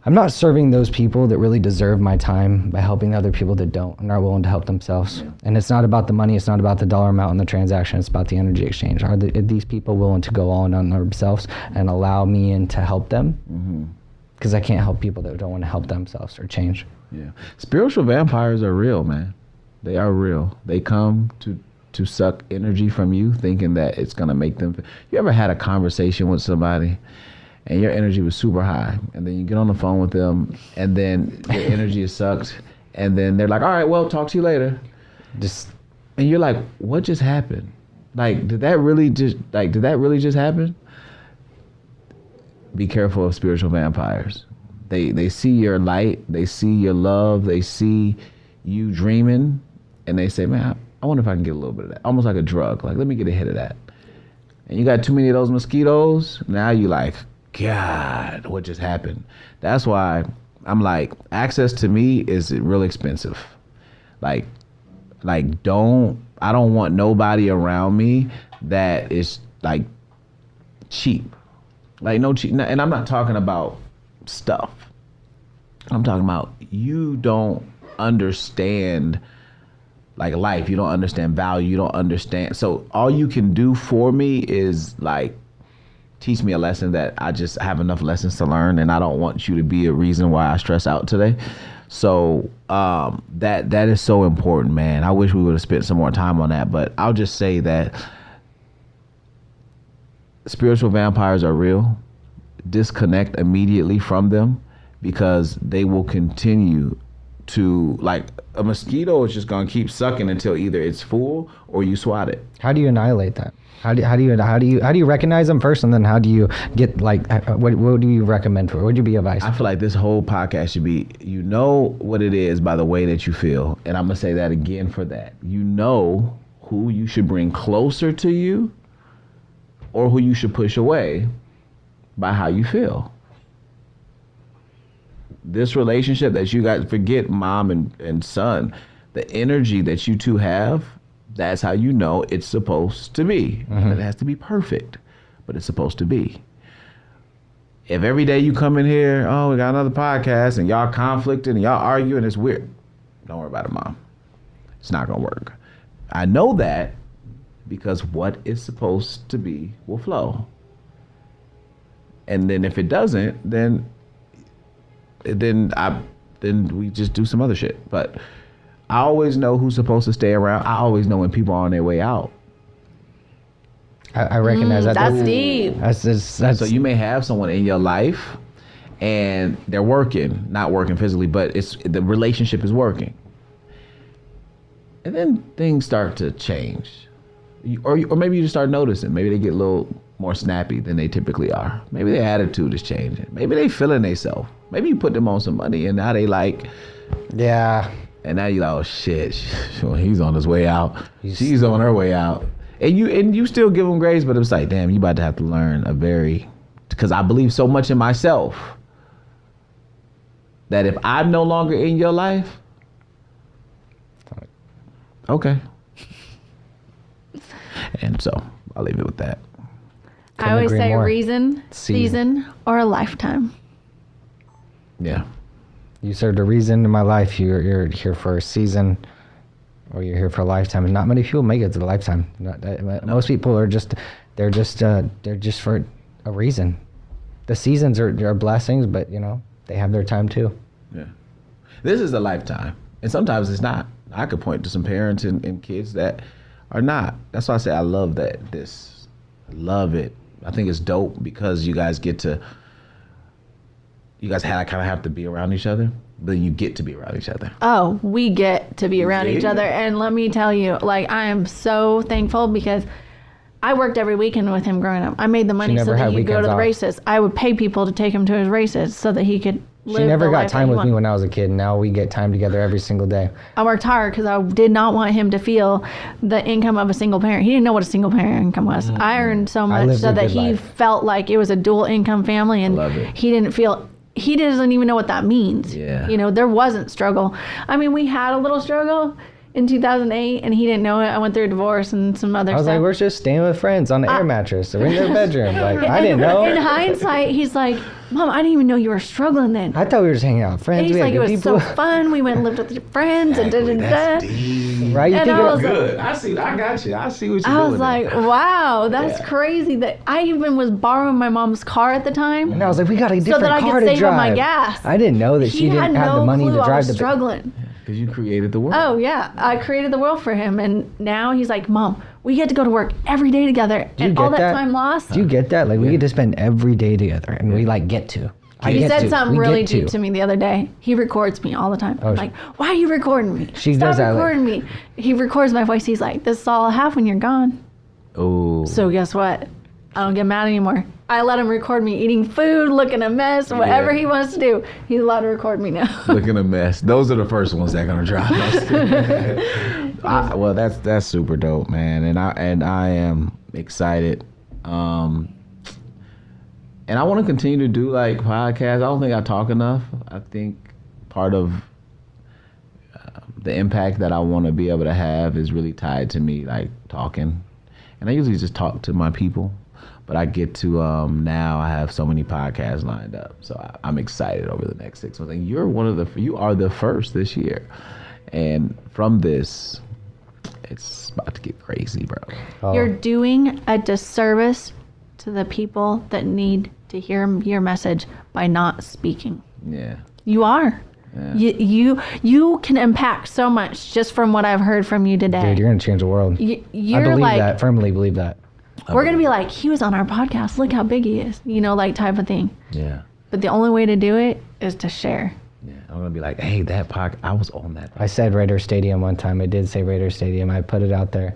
I'm not serving those people that really deserve my time by helping other people that don't and are willing to help themselves. Yeah. And it's not about the money. It's not about the dollar amount in the transaction. It's about the energy exchange. Are these people willing to go all in on themselves and allow me in to help them? Because I can't help people that don't want to help themselves or change. Yeah. Spiritual vampires are real, man. They are real. They come to suck energy from you thinking that it's going to make them. You ever had a conversation with somebody and your energy was super high, and then you get on the phone with them, and then your energy is sucked, and then they're like, all right, well, talk to you later. And you're like, what just happened? Like, did that really just happen? Be careful of spiritual vampires. They see your light, they see your love, they see you dreaming, and they say, man, I wonder if I can get a little bit of that. Almost like a drug. Like, let me get a hit of that. And you got too many of those mosquitoes, now you like, God, what just happened? That's why I'm like, access to me is real expensive. Like I don't want nobody around me that is like cheap. Like no cheap. And I'm not talking about stuff. I'm talking about you don't understand like life. You don't understand value. You don't understand. So all you can do for me is like teach me a lesson that I just have enough lessons to learn, and I don't want you to be a reason why I stress out today. So that is so important, man. I wish we would have spent some more time on that, but I'll just say that spiritual vampires are real. Disconnect immediately from them because they will continue to, like a mosquito is just gonna keep sucking until either it's full or you swat it. How do you annihilate that? How do you recognize them first, and then how do you get like what do you recommend for? What would you be advice? I feel like this whole podcast should be, you know what it is by the way that you feel, and I'm gonna say that again for that. You know who you should bring closer to you, or who you should push away by how you feel. This relationship that you guys, forget mom and son, the energy that you two have. That's how you know it's supposed to be. It has to be perfect, but it's supposed to be. If every day you come in here, oh, we got another podcast, and y'all conflicting and y'all arguing, it's weird. Don't worry about it, mom. It's not gonna work. I know that because what is supposed to be will flow. And then if it doesn't, then we just do some other shit. But I always know who's supposed to stay around. I always know when people are on their way out. I recognize that. That's deep. That's so you may have someone in your life and they're not working physically, but the relationship is working. And then things start to change. Or maybe you just start noticing. Maybe they get a little more snappy than they typically are. Maybe their attitude is changing. Maybe they feeling themselves. Maybe you put them on some money and now they like, yeah. And now you're like, oh shit, he's on his way out. She's on her way out. And you still give them grace, but it's like, damn, you about to have to learn because I believe so much in myself that if I'm no longer in your life, okay. And so I'll leave it with that. I always say reason, season, or a lifetime. Yeah. You served a reason in my life. You're here for a season, or you're here for a lifetime. And not many people make it to the lifetime. Most people are just for a reason. The seasons are blessings, but they have their time too. Yeah. This is a lifetime, and sometimes it's not. I could point to some parents and kids that are not. That's why I say I love that. I love it. I think it's dope because you guys have to be around each other, but you get to be around each other. Oh, we get to be around each other. And let me tell you, like, I am so thankful because I worked every weekend with him growing up. I made the money so that he could go to the races. I would pay people to take him to his races so that he could live. She never got time with me when I was a kid. Now we get time together every single day. I worked hard because I did not want him to feel the income of a single parent. He didn't know what a single parent income was. Mm-hmm. I earned so much so that he felt like it was a dual income family, and he didn't feel. He doesn't even know what that means. Yeah. There wasn't struggle. I mean, we had a little struggle in 2008, and he didn't know it. I went through a divorce and some other stuff. I was like, we're just staying with friends on the air mattress or in their bedroom. Like, I didn't know. In hindsight, he's like, Mom, I didn't even know you were struggling then. I thought we were just hanging out with friends. He's We had like, it good was people. so fun. We went and lived with your friends and da da That's da. deep. Right? You And think I about was Good. I got you. I see what you're I doing. was like, wow, that's Yeah. crazy. That I even was borrowing my mom's car at the time. and I was like, we got a different that I car could to save drive. on my gas. I didn't know that she He had didn't have no the money clue to I drive was the struggling. because you created the world. Oh yeah, I created the world for him, and now he's like, Mom, we get to go to work every day together, Do you and get all that that? time lost. Do you get that? Like we get to spend every day together, and we like get to. He said something really deep to me the other day. He records me all the time. Oh, I'm like, why are you recording me? She Stop does that, like- recording me. He records my voice. He's like, this is all I have when you're gone. Oh. So guess what? I don't get mad anymore. I let him record me eating food, looking a mess, whatever he wants to do. He's allowed to record me now. Looking a mess. Those are the first ones that are gonna drive us. Well, that's super dope, man, and I am excited. And I want to continue to do like podcasts. I don't think I talk enough. I think part of the impact that I want to be able to have is really tied to me like talking. And I usually just talk to my people, but I get to now I have so many podcasts lined up. So I'm excited over the next 6 months. And you are the first this year. And from this, it's about to get crazy, bro. Oh, You're doing a disservice to the people that need to hear your message by not speaking. Yeah. You are. Yeah. You can impact so much just from what I've heard from you today. dude, you're gonna change the world. You're I believe like, that. Firmly believe that. we're gonna be like, he was on our podcast. Look how big he is. You know, like type of thing. Yeah. But the only way to do it is to share. Yeah. I'm gonna be like, hey, that podcast, I was on that. I said Raider Stadium one time. I did say Raider Stadium. I put it out there,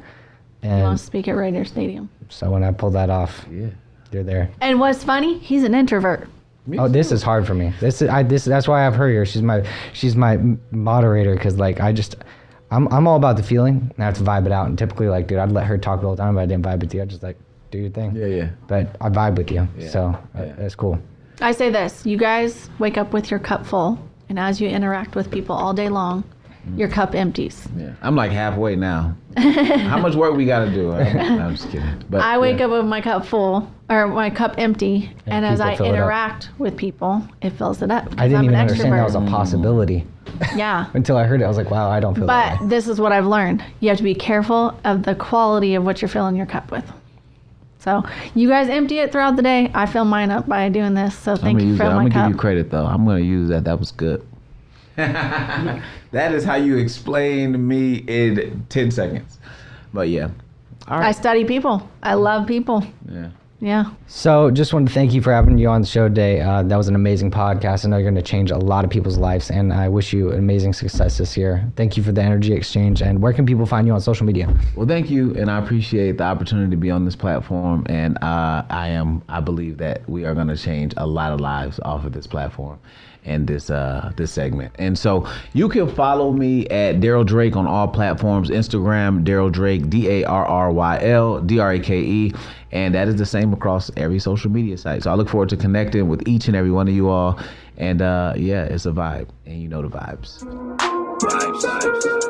You want and to speak at Raider Stadium. so when I pulled that off, Yeah. you're there. And what's funny? He's an introvert. Oh, this is hard for me. That's why I have her here. She's my moderator because like I'm all about the feeling and I have to vibe it out. And typically like, dude, I'd let her talk the whole time, but I didn't vibe with you. I just like do your thing. Yeah, yeah. But I vibe with you, Yeah. so Yeah. that's cool. I say this, you guys wake up with your cup full, and as you interact with people all day long, your cup empties. Yeah. I'm like halfway now. How much work we gotta do? I'm just kidding. But I wake up with my cup full, or my cup empty, and as people I fill it up. interact with people, it fills it up. 'cause I didn't I'm even an understand that was a extrovert. possibility Yeah. until I heard it. I was like, wow, I don't feel that But way. this is what I've learned. You have to be careful of the quality of what you're filling your cup with. So you guys empty it throughout the day. I fill mine up by doing this. So thank you for I'm my gonna cup. give you credit though. I'm gonna use that. That was good. That is how you explain me in 10 seconds. But yeah. All I right. study people. I love people. Yeah. Yeah. So just wanted to thank you for having you on the show today. That was an amazing podcast. I know you're going to change a lot of people's lives, and I wish you amazing success this year. Thank you for the energy exchange. And where can people find you on social media? Well, thank you, and I appreciate the opportunity to be on this platform. And I believe that we are going to change a lot of lives off of this platform and this segment. And so you can follow me at Darryl Drake on all platforms: Instagram, Darryl Drake, DARRYL DRAKE, and that is the same across every social media site. So I look forward to connecting with each and every one of you all. And yeah, it's a vibe, and you know the vibes. Vibes.